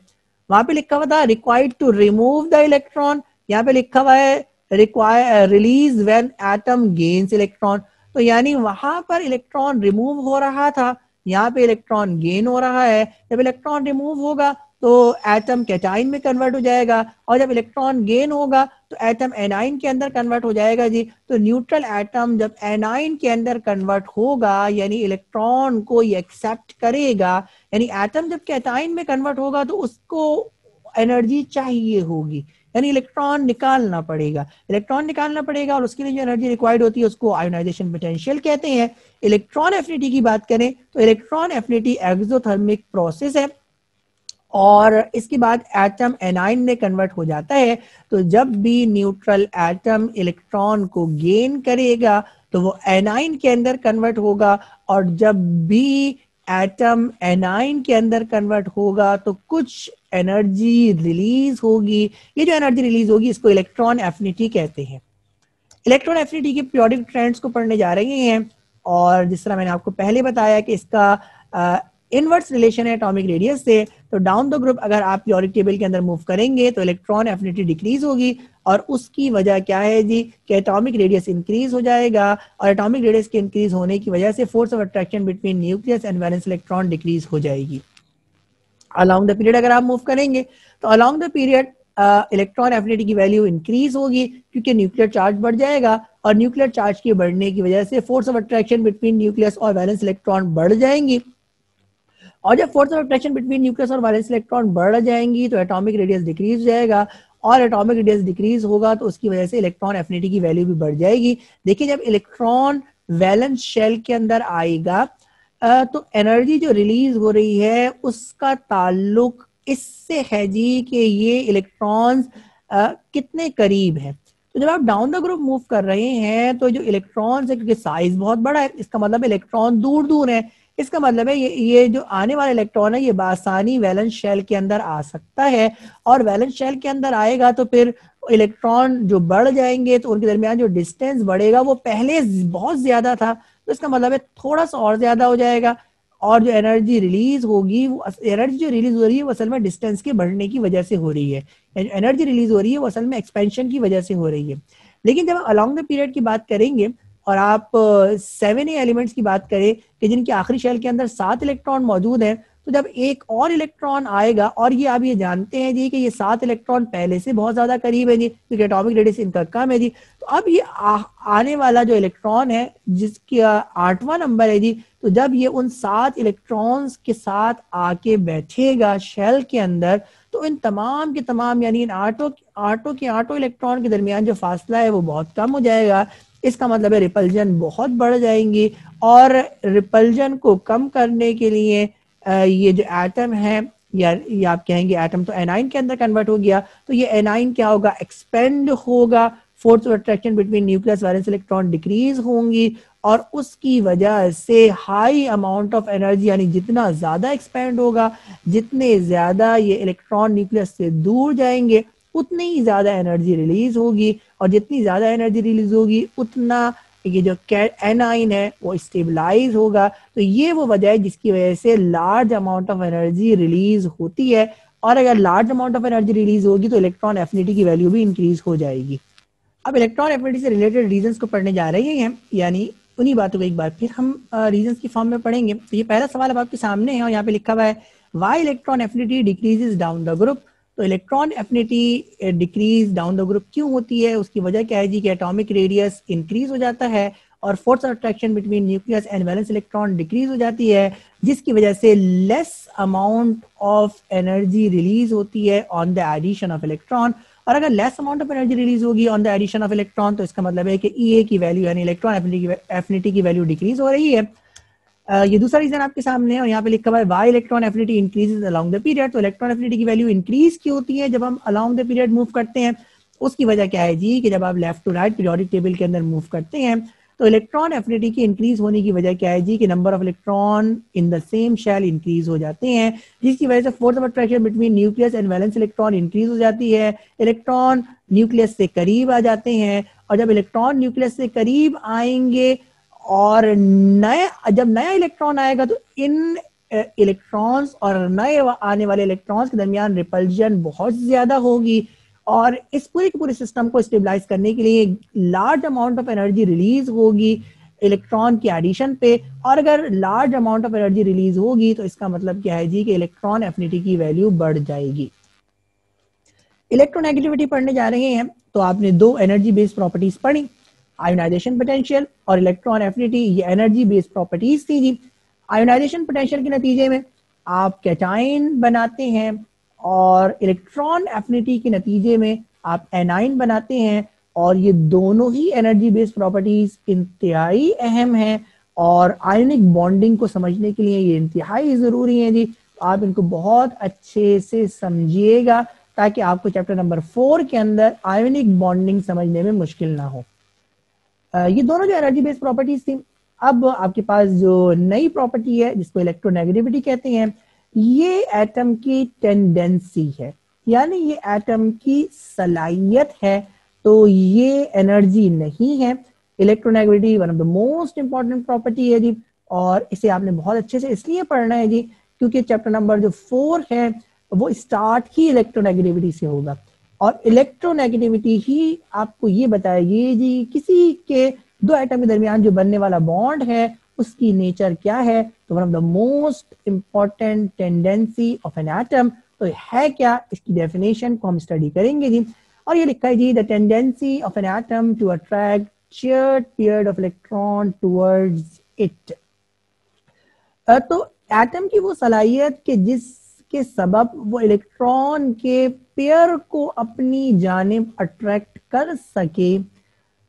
वहां पे लिखा हुआ था required to remove the electron, यहाँ पे लिखा हुआ है require release when atom gains electron. तो यानी वहां पर इलेक्ट्रॉन रिमूव हो रहा था, यहाँ पे इलेक्ट्रॉन गेन हो रहा है। जब इलेक्ट्रॉन रिमूव होगा तो एटम कैटाइन में कन्वर्ट हो जाएगा, और जब इलेक्ट्रॉन गेन होगा तो एटम एनाइन के अंदर कन्वर्ट हो जाएगा जी। तो न्यूट्रल एटम जब एनाइन के अंदर कन्वर्ट होगा यानी इलेक्ट्रॉन को ये एक्सेप्ट करेगा, यानी एटम जब कैटाइन में कन्वर्ट होगा तो उसको एनर्जी चाहिए होगी, यानी इलेक्ट्रॉन निकालना पड़ेगा, और उसके लिए जो एनर्जी रिक्वायर्ड होती है उसको आयोनाइजेशन पोटेंशियल कहते हैं। इलेक्ट्रॉन एफिनिटी की बात करें तो इलेक्ट्रॉन एफिनिटी एक्सोथर्मिक प्रोसेस है, और इसके बाद एटम एनाइन में कन्वर्ट हो जाता है। तो जब भी न्यूट्रल एटम इलेक्ट्रॉन को गेन करेगा तो वो एनाइन के अंदर कन्वर्ट होगा, और जब भी एटम एनाइन के अंदर कन्वर्ट होगा तो कुछ एनर्जी रिलीज होगी। ये जो एनर्जी रिलीज होगी इसको इलेक्ट्रॉन एफिनिटी कहते हैं। इलेक्ट्रॉन एफिनिटी के पीरियोडिक ट्रेंड्स को पढ़ने जा रहे हैं, और जिस तरह मैंने आपको पहले बताया कि इसका इनवर्स रिलेशन है एटॉमिक रेडियस से। तो डाउन द ग्रुप अगर आप पीरियोडिक टेबल के अंदर मूव करेंगे तो इलेक्ट्रॉन एफिनिटी डिक्रीज होगी, और उसकी वजह क्या है जी कि एटॉमिक रेडियस इंक्रीज हो जाएगा, और एटॉमिक रेडियस के इंक्रीज होने की वजह से force of attraction between nucleus and valence electron decrease हो जाएगी। अलोंग द पीरियड अगर आप मूव करेंगे तो along the period electron affinity की वैल्यू इंक्रीज होगी, क्योंकि न्यूक्लियर चार्ज बढ़ जाएगा, और न्यूक्लियर चार्ज के बढ़ने की वजह से force of attraction between nucleus और वैलेंस इलेक्ट्रॉन बढ़ जाएंगी, और जब force of attraction between nucleus और वैलेंस इलेक्ट्रॉन बढ़ जाएंगी तो एटॉमिक रेडियस डिक्रीज हो जाएगा, और एटॉमिक रेडियस डिक्रीज होगा तो उसकी वजह से इलेक्ट्रॉन एफिनिटी की वैल्यू भी बढ़ जाएगी। देखिए जब इलेक्ट्रॉन वैलेंस शेल के अंदर आएगा तो एनर्जी जो रिलीज हो रही है उसका ताल्लुक इससे है जी कि ये इलेक्ट्रॉन्स कितने करीब है। तो जब आप डाउन द ग्रुप मूव कर रहे हैं तो जो इलेक्ट्रॉन्स है, क्योंकि साइज बहुत बड़ा है, इसका मतलब इलेक्ट्रॉन दूर दूर है, इसका मतलब है ये जो आने वाला इलेक्ट्रॉन है ये बासानी वैलेंस शेल के अंदर आ सकता है, और वैलेंस शेल के अंदर आएगा तो फिर इलेक्ट्रॉन जो बढ़ जाएंगे तो उनके दरमियान जो डिस्टेंस बढ़ेगा वो पहले बहुत ज्यादा था, तो इसका मतलब है थोड़ा सा और ज्यादा हो जाएगा, और जो एनर्जी रिलीज होगी वो एनर्जी जो रिलीज हो रही है वो असल में डिस्टेंस के बढ़ने की वजह से हो रही है, एनर्जी रिलीज हो रही है वो असल में एक्सपेंशन की वजह से हो रही है। लेकिन जब अलोंग द पीरियड की बात करेंगे और आप 7 एलिमेंट्स की बात करें कि जिनके आखिरी शेल के अंदर 7 इलेक्ट्रॉन मौजूद हैं, तो जब एक और इलेक्ट्रॉन आएगा, और ये आप ये जानते हैं जी कि ये 7 इलेक्ट्रॉन पहले से बहुत ज्यादा करीब है जी, क्योंकि एटॉमिक रेडियस इनका कम है जी, तो अब ये आने वाला जो इलेक्ट्रॉन है जिसका 8वां नंबर है जी, तो जब ये उन 7 इलेक्ट्रॉन्स के साथ आके बैठेगा शेल के अंदर तो इन तमाम के तमाम यानी इन आठों इलेक्ट्रॉन के दरमियान जो फासला है वो बहुत कम हो जाएगा। इसका मतलब है रिपल्जन बहुत बढ़ जाएंगी, और रिपल्जन को कम करने के लिए ये जो एटम है या आप कहेंगे एटम तो एनाइन के अंदर कन्वर्ट हो गया, तो ये एनाइन क्या होगा, एक्सपेंड होगा, force of attraction between nucleus valence electron decrease होंगी, और उसकी वजह से हाई अमाउंट ऑफ एनर्जी यानी जितना ज्यादा एक्सपेंड होगा, जितने ज्यादा ये इलेक्ट्रॉन न्यूक्लियस से दूर जाएंगे उतनी ही ज्यादा एनर्जी रिलीज होगी, और जितनी ज्यादा एनर्जी रिलीज होगी उतना ये जो एनाइन है वो स्टेबलाइज होगा। तो ये वो वजह है जिसकी वजह से large amount of energy release होती है, और अगर large amount of energy release होगी तो इलेक्ट्रॉन एफिनिटी की वैल्यू भी इंक्रीज हो जाएगी। अब इलेक्ट्रॉन एफिनिटी से रिलेटेड रीजंस को पढ़ने जा रहे हैं, यानी उन्हीं बातों को एक बार फिर हम रीजंस की फॉर्म में पढ़ेंगे। तो ये पहला सवाल अब आपके सामने है और यहाँ पे लिखा हुआ है why electron affinity decreases down the group. तो electron affinity decrease down the group क्यों होती है, उसकी वजह क्या है जी कि एटॉमिक रेडियस इंक्रीज हो जाता है और force of attraction between nucleus and valence electron decrease हो जाती है, जिसकी वजह से less amount of energy release होती है on the addition of electron. और अगर less amount of energy release होगी on the addition of electron तो इसका मतलब है कि ईए की वैल्यू यानी इलेक्ट्रॉन एफिनिटी की वैल्यू डिक्रीज हो रही है। ये दूसरा रीजन आपके सामने है और यहाँ पे लिखा हुआ है why electron affinity increases along the period. तो इलेक्ट्रॉन एफिनिटी की वैल्यू इंक्रीज क्यों होती है जब हम अलोंग द पीरियड मूव करते हैं, उसकी वजह क्या है जी कि जब आप left to right periodic table के अंदर मूव करते हैं तो इलेक्ट्रॉन एफिनिटी की इंक्रीज होने की वजह क्या है जी कि number of electron in the same shell increase हो जाते हैं, जिसकी वजह से force of attraction between nucleus and valence electron increase हो जाती है, इलेक्ट्रॉन न्यूक्लियस से करीब आ जाते हैं, और जब इलेक्ट्रॉन न्यूक्लियस से करीब आएंगे और जब नया इलेक्ट्रॉन आएगा तो इन इलेक्ट्रॉन्स और नए आने वाले इलेक्ट्रॉन्स के दरमियान रिपल्जन बहुत ज्यादा होगी, और इस पूरे के पूरे सिस्टम को स्टेबलाइज करने के लिए large amount of energy release होगी, इलेक्ट्रॉन की एडिशन पे, और अगर large amount of energy release होगी तो इसका मतलब क्या है जी कि इलेक्ट्रॉन एफिनिटी की वैल्यू बढ़ जाएगी। इलेक्ट्रोनेगेटिविटी पढ़ने जा रहे हैं तो आपने दो एनर्जी बेस्ड प्रॉपर्टीज पढ़ी, आयोनाइजेशन पोटेंशियल और इलेक्ट्रॉन एफिनिटी, ये एनर्जी बेस्ड प्रॉपर्टीज थी जी। आयोनाइजेशन पोटेंशियल के नतीजे में आप कैटाइन बनाते हैं और इलेक्ट्रॉन एफिनिटी के नतीजे में आप एनाइन बनाते हैं, और ये दोनों ही एनर्जी बेस्ड प्रॉपर्टीज इंतहाई अहम हैं और आयनिक बॉन्डिंग को समझने के लिए ये इंतहाई जरूरी है जी। आप इनको बहुत अच्छे से समझिएगा ताकि आपको चैप्टर नंबर 4 के अंदर आयोनिक बॉन्डिंग समझने में मुश्किल ना हो। ये दोनों जो एनर्जी बेस्ड प्रॉपर्टीज थी, अब आपके पास जो नई प्रॉपर्टी है जिसको इलेक्ट्रोनेगेटिविटी कहते हैं, ये एटम की टेंडेंसी है, यानी ये एटम की सलाहियत है, तो ये एनर्जी नहीं है। Electronegativity one of the most important property है जी, और इसे आपने बहुत अच्छे से इसलिए पढ़ना है जी क्योंकि चैप्टर नंबर जो 4 है वो स्टार्ट ही इलेक्ट्रोनेगेटिविटी से होगा, और इलेक्ट्रोनेगेटिविटी ही आपको ये बताएगी जी किसी के दो एटम के दरमियान जो बनने वाला बॉन्ड है उसकी नेचर क्या है। तो one of the most important tendency of an atom तो है क्या, इसकी डेफिनेशन को हम स्टडी करेंगे जी। और ये लिखा है जी the tendency of an atom to attract shared pair of electron towards it. तो एटम की वो सलाहियत कि जिसके सबब वो इलेक्ट्रॉन के पेयर को अपनी जानिब अट्रैक्ट कर सके,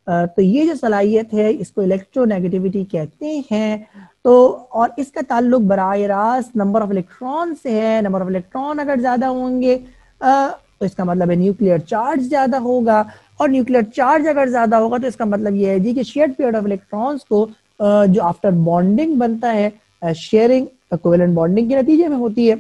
तो ये जो सलाहियत है इसको इलेक्ट्रोनेगेटिविटी कहते हैं। तो और इसका ताल्लुक बराह रास्त नंबर ऑफ इलेक्ट्रॉन से है। नंबर ऑफ इलेक्ट्रॉन अगर ज्यादा होंगे तो इसका मतलब है न्यूक्लियर चार्ज ज्यादा होगा, और न्यूक्लियर चार्ज अगर ज्यादा होगा तो इसका मतलब ये है जी कि शेयर्ड पेयर ऑफ इलेक्ट्रॉन्स को जो आफ्टर बॉन्डिंग बनता है शेयरिंग कोवेलेंट बॉन्डिंग के नतीजे में होती है।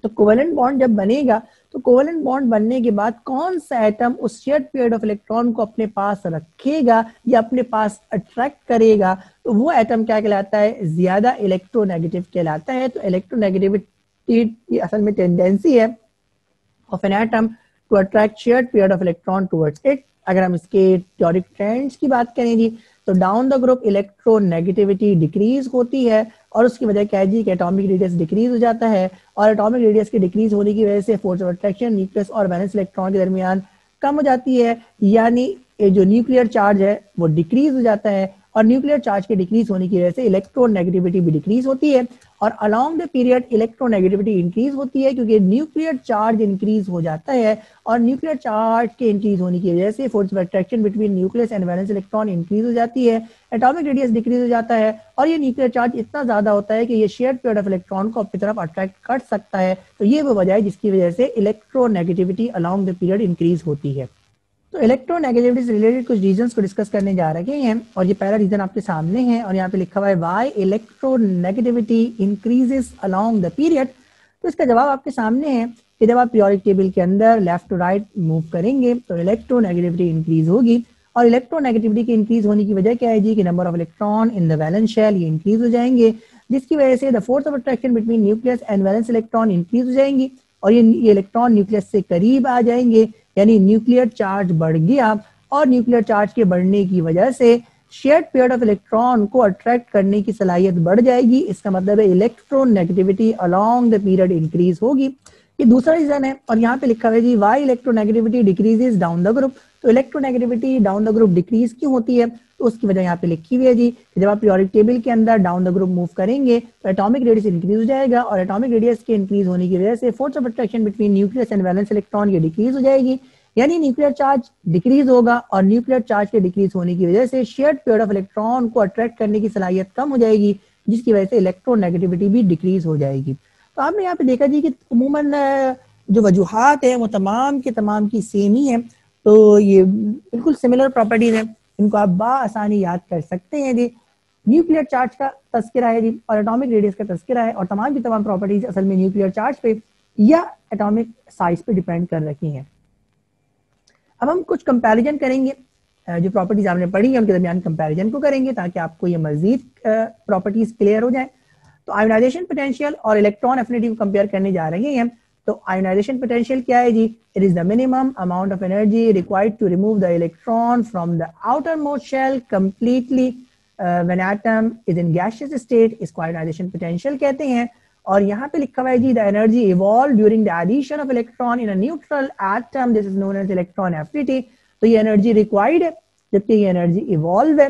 तो कोवेलेंट बॉन्ड जब बनेगा तो कोवेलेंट बॉन्ड बनने के बाद कौन सा एटम उस शेयर्ड पेयर ऑफ इलेक्ट्रॉन को अपने पास रखेगा या अपने पास अट्रैक्ट करेगा, तो वो एटम क्या कहलाता है, ज्यादा इलेक्ट्रोनेगेटिव कहलाता है। तो इलेक्ट्रोनेगेटिविटी असल में टेंडेंसी है of an atom to attract shared pair of electron towards it. अगर हम इसके थ्योरिक ट्रेंड्स की बात करें जी तो down the group electronegativity decrease होती है, और उसकी वजह क्या है जी कि एटॉमिक रेडियस डिक्रीज हो जाता है, और एटॉमिक रेडियस के डिक्रीज होने की वजह से फोर्स ऑफ अट्रैक्शन न्यूक्लियस और वैलेंस इलेक्ट्रॉन के दरमियान कम हो जाती है, यानी जो न्यूक्लियर चार्ज है वो डिक्रीज हो जाता है, और न्यूक्लियर चार्ज के डिक्रीज होने की वजह से इलेक्ट्रोनेगेटिविटी भी डिक्रीज होती है, और along the period electronegativity increase होती है क्योंकि न्यूक्लियर चार्ज इंक्रीज हो जाता है, और न्यूक्लियर चार्ज के इंक्रीज होने की वजह से force of attraction between nucleus and valence electron increase हो जाती है, एटॉमिक रेडियस डिक्रीज हो जाता है, और ये न्यूक्लियर चार्ज इतना ज्यादा होता है कि ये शेयर्ड पेयर ऑफ इलेक्ट्रॉन को अपनी तरफ अट्रैक्ट कर सकता है। तो ये वो वजह है जिसकी वजह से electronegativity along the period increase होती है। तो इलेक्ट्रोनेगेटिविटी से रिलेटेड कुछ रीजंस को डिस्कस करने जा रहे हैं, और ये पहला रीजन आपके सामने है, और यहाँ पे लिखा हुआ है why electronegativity increases along the period. तो इसका जवाब आपके सामने है कि जब आप पीरियोडिक टेबल के अंदर लेफ्ट टू राइट मूव करेंगे तो इलेक्ट्रोनेगेटिविटी इंक्रीज होगी, और इलेक्ट्रोनेगेटिविटी के इंक्रीज होने की वजह क्या है जी कि number of electron in the valence shell ये इंक्रीज हो जाएंगे, जिसकी वजह से the force of attraction between nucleus and valence electron increase हो जाएंगी, और ये इलेक्ट्रॉन न्यूक्लियस से करीब आ जाएंगे, यानी न्यूक्लियर चार्ज बढ़ गया, और न्यूक्लियर चार्ज के बढ़ने की वजह से शेयर्ड पेयर ऑफ इलेक्ट्रॉन को अट्रैक्ट करने की सलाहियत बढ़ जाएगी। इसका मतलब है electronegativity along the period increase होगी। ये दूसरा रीजन है, और यहाँ पे लिखा हुआ है जी why electronegativity decreases down the group. तो electronegativity down the group decrease क्यों होती है, तो उसकी वजह यहाँ पे लिखी हुई है जी कि जब आप पीरियोडिक टेबल के अंदर डाउन द ग्रुप मूव करेंगे तो एटॉमिक रेडियस इंक्रीज हो जाएगा, और एटॉमिक रेडियस के इंक्रीज होने की वजह से force of attraction between nucleus and valence electron ये डिक्रीज हो जाएगी, यानी न्यूक्लियर चार्ज डिक्रीज होगा, और न्यूक्लियर चार्ज के डिक्रीज होने की वजह से शेयर्ड पेयर ऑफ इलेक्ट्रॉन को अट्रैक्ट करने की सलाहियत कम हो जाएगी, जिसकी वजह से इलेक्ट्रोनेगेटिविटी भी डिक्रीज हो जाएगी। तो आपने यहाँ पे देखा जी कि अमूमन जो वजूहात है वो तमाम के तमाम की सेम ही है, तो ये बिल्कुल सिमिलर प्रॉपर्टीज है, इनको आप आसानी याद कर सकते हैं जी। न्यूक्लियर चार्ज का तस्करा है जी, और एटॉमिक रेडियस का तस्करा है, और तमाम की तमाम प्रॉपर्टीज असल में न्यूक्लियर चार्ज पे या एटॉमिक साइज पे डिपेंड कर रखी हैं। अब हम कुछ कंपैरिजन करेंगे, जो प्रॉपर्टीज आपने पढ़ी है उनके दरमियान कंपैरिजन को करेंगे ताकि आपको ये मजीद प्रॉपर्टीज क्लियर हो जाए। तो आयोनाइजेशन पोटेंशियल और इलेक्ट्रॉन एफिनिटी को कंपेयर करने जा रहे हैं। तो आयोनाइजेशन पोटेंशियल क्या है जी, it is the minimum amount of energy required to remove the electron from the outermost shell completely when atom is in gaseous state, इसको आयोनाइजेशन पोटेंशियल कहते हैं। और यहाँ पे लिखा हुआ है जी the energy evolve during the addition of electron in a neutral atom, this is known as electron affinity. तो ये एनर्जी रिक्वायर्ड है, जबकि ये एनर्जी इवॉल्व है,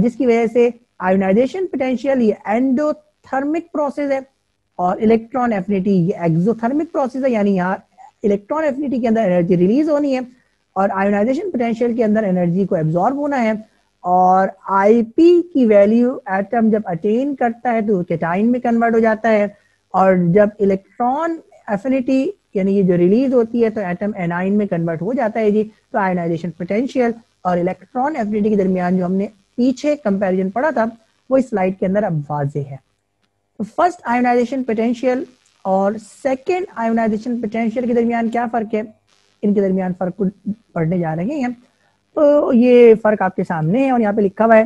जिसकी वजह से आयोनाइजेशन पोटेंशियल ये एंडोथर्मिक प्रोसेस है और इलेक्ट्रॉन एफिनिटी ये एक्सोथर्मिक प्रोसेस है, यानी यहाँ इलेक्ट्रॉन एफिनिटी के अंदर एनर्जी रिलीज होनी है और आयोनाइजेशन पोटेंशियल के अंदर एनर्जी को एब्जॉर्ब होना है। और आईपी की वैल्यू एटम जब अटेन करता है तो कैटाइन में कन्वर्ट हो जाता है, और जब इलेक्ट्रॉन एफिनिटी यानी ये जो रिलीज होती है तो एटम एनाइन में कन्वर्ट हो जाता है जी। तो आयोनाइजेशन पोटेंशियल और इलेक्ट्रॉन एफिनिटी के दरमियान जो हमने पीछे कंपैरिजन पढ़ा था वो इस स्लाइड के अंदर अब वाज़ेह है। तो फर्स्ट आयोनाइजेशन पोटेंशियल और सेकेंड आयोनाइजेशन पोटेंशियल के दरमियान क्या फर्क है, इनके दरमियान फर्क को पढ़ने जा रहे हैं। तो ये फर्क आपके सामने है और यहाँ पे लिखा हुआ है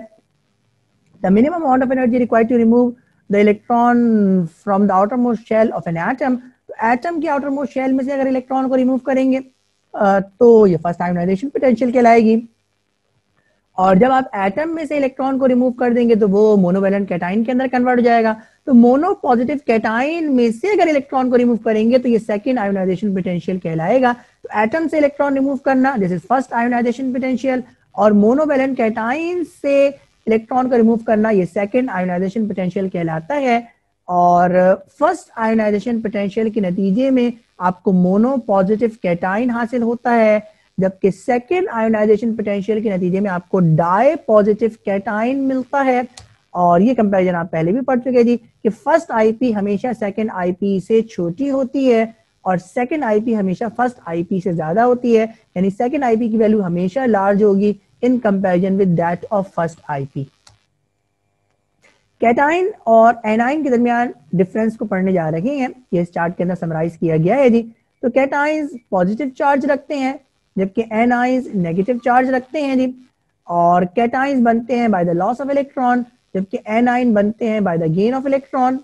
the minimum amount of energy required to remove the electron from the outermost shell of an atom. तो एटम के आउटर मोस्ट शेल में से अगर इलेक्ट्रॉन को रिमूव करेंगे तो ये फर्स्ट आयोनाइजेशन पोटेंशियल कहलाएगी। और जब आप एटम में से इलेक्ट्रॉन को रिमूव कर देंगे तो वो मोनोवैलेंट कैटाइन के अंदर कन्वर्ट हो जाएगा। तो मोनो पॉजिटिव कैटाइन में से अगर इलेक्ट्रॉन को रिमूव करेंगे तो ये सेकंड आयोनाइजेशन पोटेंशियल कहलाएगा। तो एटम से इलेक्ट्रॉन रिमूव करना this is first ionization potential, और मोनोवैलेंट कैटाइन से इलेक्ट्रॉन को रिमूव करना ये सेकंड आयोनाइजेशन पोटेंशियल कहलाता है। और फर्स्ट आयोनाइजेशन पोटेंशियल के नतीजे में आपको मोनो पॉजिटिव कैटाइन हासिल होता है, जबकि सेकेंड आयोनाइजेशन पोटेंशियल के नतीजे में आपको डाई पॉजिटिव कैटाइन मिलता है। और ये कंपैरिजन आप पहले भी पढ़ चुके जी कि फर्स्ट आईपी हमेशा सेकेंड आईपी से छोटी होती है और सेकेंड आईपी हमेशा फर्स्ट आईपी से ज्यादा होती है, यानी सेकेंड आईपी की वैल्यू हमेशा लार्ज होगी in comparison with that of first IP. Cation और एनाइन के दरमियान डिफरेंस को पढ़ने जा रहे हैं, ये इस चार्ट के अंदर समराइज किया गया है जी। तो कैटाइंस पॉजिटिव चार्ज रखते हैं जबकि एनाइंस नेगेटिव चार्ज रखते हैं जी। और कैटाइंस बनते हैं by the loss of electron जबकि एनाइन बनते हैं by the gain of electron.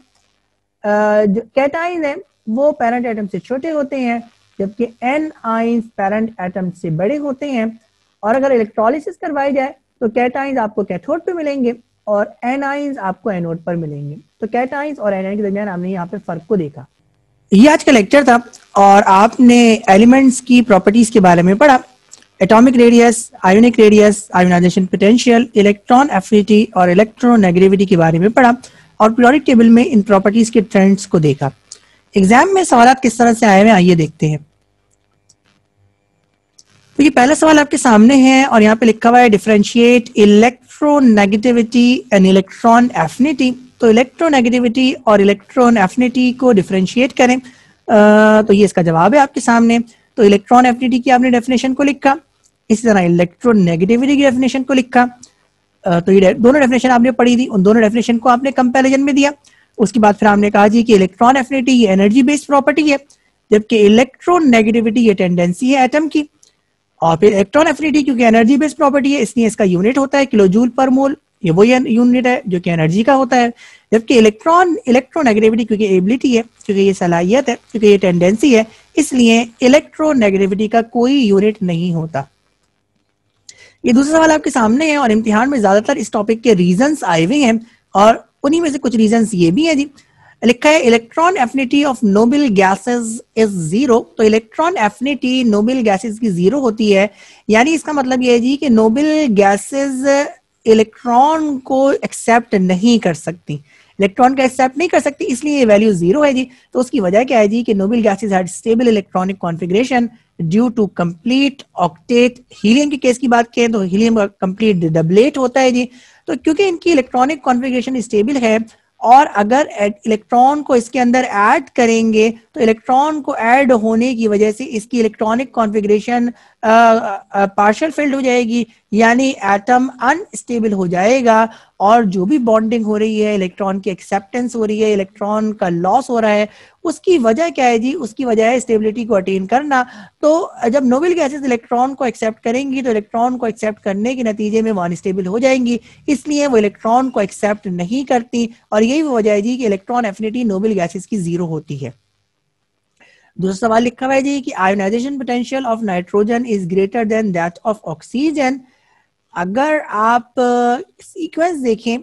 जो कैटाइंस हैं वो पेरेंट एटम से छोटे होते हैं जबकि एनाइंस पेरेंट एटम से बड़े होते हैं। और अगर इलेक्ट्रोलिसिस करवाई जाए तो कैटाइंस आपको कैथोड पे मिलेंगे और एनाइंस आपको एनोड पर मिलेंगे। तो कैटाइंस और एनाइन के दरमियान हमने यहाँ पे फर्क को देखा। ये आज का लेक्चर था और आपने एलिमेंट्स की प्रॉपर्टीज के बारे में पढ़ा, atomic radius, ionic radius, ionization potential, electron affinity और इलेक्ट्रोनेगेटिविटी के बारे में पढ़ा और पीरियोडिक टेबल में इन प्रॉपर्टीज के ट्रेंड्स को देखा। एग्जाम में सवाल किस तरह से आए हैं आइए देखते हैं। तो ये पहला सवाल आपके सामने है और यहाँ पे लिखा हुआ है differentiate electronegativity and electron affinity. तो इलेक्ट्रोनेगेटिविटी और इलेक्ट्रॉन एफिनिटी को डिफरेंशिएट करें। तो ये इसका जवाब है आपके सामने। तो इलेक्ट्रॉन एफिनिटी की आपने डेफिनेशन को लिखा, इसी तरह इलेक्ट्रोनेगेटिविटी की डेफिनेशन को लिखा। तो ये दोनों डेफिनेशन आपने पढ़ी थी, उन दोनों डेफिनेशन को आपने कंपैरिजन में दिया। उसके बाद फिर हमने कहा जी कि इलेक्ट्रॉन एफिनिटी ये एनर्जी बेस्ड प्रॉपर्टी है जबकि इलेक्ट्रोनेगेटिविटी ये टेंडेंसी है एटम की। और फिर इलेक्ट्रॉन एफिनिटी क्योंकि एनर्जी बेस्ड प्रॉपर्टी है इसलिए इसका यूनिट होता है किलो जूल पर मोल, ये वही यूनिट है जो कि एनर्जी का होता है। जबकि इलेक्ट्रोनेगेटिविटी क्योंकि एबिलिटी है, क्योंकि ये सलाहियत है, क्योंकि ये टेंडेंसी है, इसलिए इलेक्ट्रोनेगेटिविटी का कोई यूनिट नहीं होता। ये दूसरा सवाल आपके सामने है और इम्तिहान में ज्यादातर इस टॉपिक के रीजंस आए हुए हैं और उन्हीं में से कुछ रीजंस ये भी है जी। लिखा है electron affinity of noble gases is zero. तो इलेक्ट्रॉन एफिनिटी नोबल गैसेस की जीरो होती है, यानी इसका मतलब ये है जी कि नोबल गैसेस इलेक्ट्रॉन को एक्सेप्ट नहीं कर सकती, इलेक्ट्रॉन का एक्सेप्ट नहीं कर सकती, इसलिए ये वैल्यू जीरो है जी। तो उसकी वजह क्या है जी कि noble gases had stable electronic configuration due to complete octet. Helium के केस की बात करें तो हीलियम का कंप्लीट डबलेट होता है जी। तो क्योंकि इनकी इलेक्ट्रॉनिक कॉन्फ़िगरेशन स्टेबल है और अगर इलेक्ट्रॉन को इसके अंदर ऐड करेंगे तो इलेक्ट्रॉन को ऐड होने की वजह से इसकी इलेक्ट्रॉनिक कॉन्फ़िगरेशन पार्शियल फिल्ड हो जाएगी, यानी एटम अनस्टेबल हो जाएगा और जो भी बॉन्डिंग हो रही है, इलेक्ट्रॉन की एक्सेप्टेंस हो रही है, इलेक्ट्रॉन का लॉस हो रहा है, उसकी वजह क्या है जी? उसकी वजह है स्टेबिलिटी को अटेन करना। तो जब नोबल गैसेस इलेक्ट्रॉन को एक्सेप्ट करेंगी तो इलेक्ट्रॉन को एक्सेप्ट करने के नतीजे में वो अनस्टेबल हो जाएंगी, इसलिए वो इलेक्ट्रॉन को एक्सेप्ट नहीं करती और यही वजह है जी कि इलेक्ट्रॉन एफिनिटी नोबल गैसेस की जीरो होती है। दूसरा सवाल लिखा हुआ है जी कि ionization potential of nitrogen is greater then that of oxygen. अगर आप सीक्वेंस देखें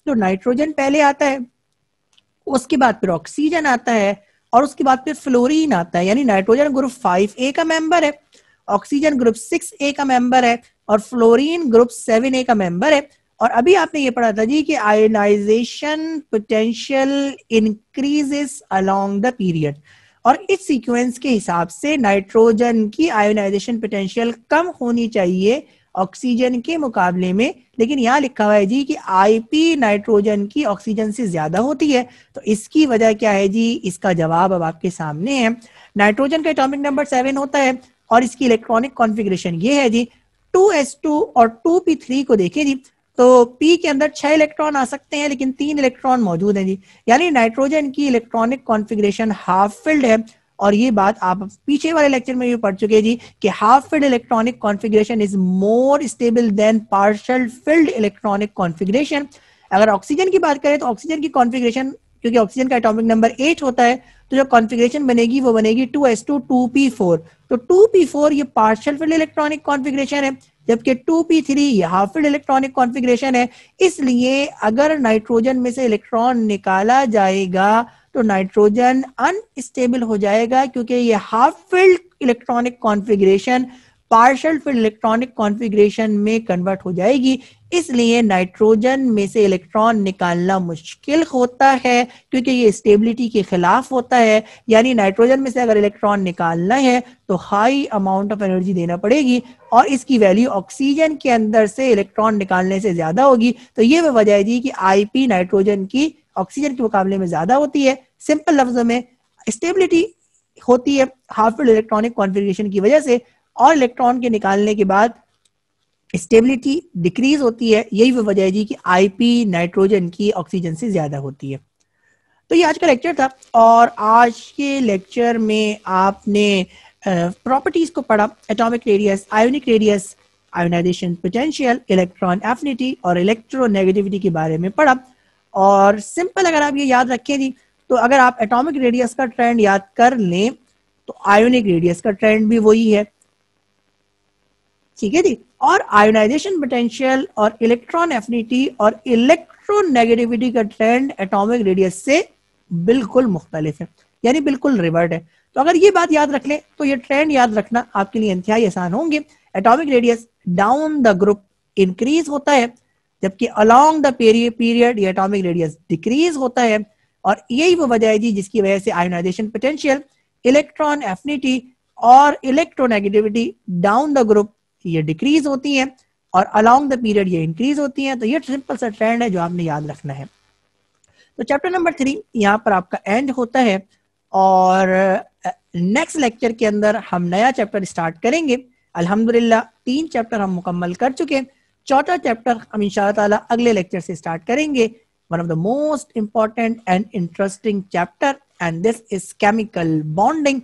तो नाइट्रोजन पहले आता है, उसके बाद फिर ऑक्सीजन आता है और उसके बाद फिर फ्लोरीन आता है। यानी नाइट्रोजन ग्रुप 5A का मेंबर है, ऑक्सीजन ग्रुप 6A का मेंबर है और फ्लोरीन ग्रुप 7A का मेंबर है। और अभी आपने ये पढ़ा था जी कि ionization potential increases along the period, और इस सीक्वेंस के हिसाब से नाइट्रोजन की आयोनाइजेशन पोटेंशियल कम होनी चाहिए ऑक्सीजन के मुकाबले में, लेकिन यहाँ लिखा हुआ है जी कि आईपी नाइट्रोजन की ऑक्सीजन से ज्यादा होती है। तो इसकी वजह क्या है जी, इसका जवाब अब आपके सामने है। नाइट्रोजन का एटॉमिक नंबर 7 होता है और इसकी इलेक्ट्रॉनिक कॉन्फ़िगरेशन ये है जी, 2s2 और 2p3 को देखें जी, तो p के अंदर 6 इलेक्ट्रॉन आ सकते हैं लेकिन 3 इलेक्ट्रॉन मौजूद हैं जी। यानी नाइट्रोजन की इलेक्ट्रॉनिक कॉन्फ़िगरेशन हाफ फिल्ड है, और ये बात आप पीछे वाले लेक्चर में भी पढ़ चुके हैं जी कि half filled electronic configuration is more stable then partial field electronic configuration. अगर ऑक्सीजन की बात करें तो ऑक्सीजन की कॉन्फ़िगरेशन, क्योंकि ऑक्सीजन का एटॉमिक नंबर 8 होता है, तो जो कॉन्फ़िगरेशन बनेगी वो बनेगी 2s2 2p4। तो 2p4 ये पार्शियल फिल्ड इलेक्ट्रॉनिक कॉन्फ़िगरेशन है, जबकि 2p3 ये हाफ फिल्ड इलेक्ट्रॉनिक कॉन्फ़िगरेशन है। इसलिए अगर नाइट्रोजन में से इलेक्ट्रॉन निकाला जाएगा तो नाइट्रोजन अनस्टेबल हो जाएगा, क्योंकि ये half filled electronic configuration partial field electronic configuration में कन्वर्ट हो जाएगी। इसलिए नाइट्रोजन में से इलेक्ट्रॉन निकालना मुश्किल होता है, क्योंकि ये स्टेबिलिटी के खिलाफ होता है। यानी नाइट्रोजन में से अगर इलेक्ट्रॉन निकालना है तो हाई अमाउंट ऑफ एनर्जी देना पड़ेगी, और इसकी वैल्यू ऑक्सीजन के अंदर से इलेक्ट्रॉन निकालने से ज्यादा होगी। तो ये वजह है जी कि आईपी नाइट्रोजन की ऑक्सीजन के मुकाबले में ज्यादा होती है। सिंपल लफ्जों में स्टेबिलिटी होती है हाफ फिल्ड इलेक्ट्रॉनिक कॉन्फ़िगरेशन की वजह से, और इलेक्ट्रॉन के निकालने के बाद स्टेबिलिटी डिक्रीज होती है। यही वजह है जी कि आईपी नाइट्रोजन की ऑक्सीजन से ज्यादा होती है। तो ये आज का लेक्चर था, और आज के लेक्चर में आपने प्रॉपर्टीज को पढ़ा, atomic radius, ionic radius, ionization potential, electron affinity और इलेक्ट्रोनेगेटिविटी के बारे में पढ़ा। और सिंपल अगर आप ये याद रखें जी, तो अगर आप एटॉमिक रेडियस का ट्रेंड याद कर लें तो आयोनिक रेडियस का ट्रेंड भी वही है, ठीक है जी। और आयोनाइजेशन पोटेंशियल और इलेक्ट्रॉन एफिनिटी और इलेक्ट्रोनेगेटिविटी का ट्रेंड एटॉमिक रेडियस से बिल्कुल मुख्तलिफ है, यानी बिल्कुल रिवर्ट है। तो अगर ये बात याद रख लें तो ये ट्रेंड याद रखना आपके लिए इंतहाई आसान होंगे। Atomic radius down the group increase होता है, जबकि अलोंग द पीरियड ये एटॉमिक रेडियस डिक्रीज होता है। और यही वो वजह है जी जिसकी वजह से आयोनाइजेशन पोटेंशियल, इलेक्ट्रॉन एफिनिटी और इलेक्ट्रोनेगेटिविटी डाउन द ग्रुप ये डिक्रीज होती हैं और अलोंग द पीरियड ये इंक्रीज होती हैं। तो ये सिंपल सा ट्रेंड है जो आपने याद रखना है। तो चैप्टर नंबर 3 यहाँ पर आपका एंड होता है, और नेक्स्ट लेक्चर के अंदर हम नया चैप्टर स्टार्ट करेंगे। अल्हम्दुलिल्लाह 3 चैप्टर हम मुकम्मल कर चुके हैं, चौथा चैप्टर हम इंशाअल्लाह ताला अगले लेक्चर से स्टार्ट करेंगे। One of the most important and interesting chapter, and this is chemical bonding.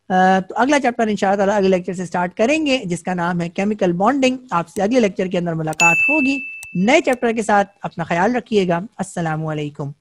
तो अगला चैप्टर इंशाअल्लाह ताला अगले लेक्चर से स्टार्ट करेंगे जिसका नाम है केमिकल बॉन्डिंग। आपसे अगले लेक्चर के अंदर मुलाकात होगी नए चैप्टर के साथ। अपना ख्याल रखिएगा। अस्सलामु अलैकुम।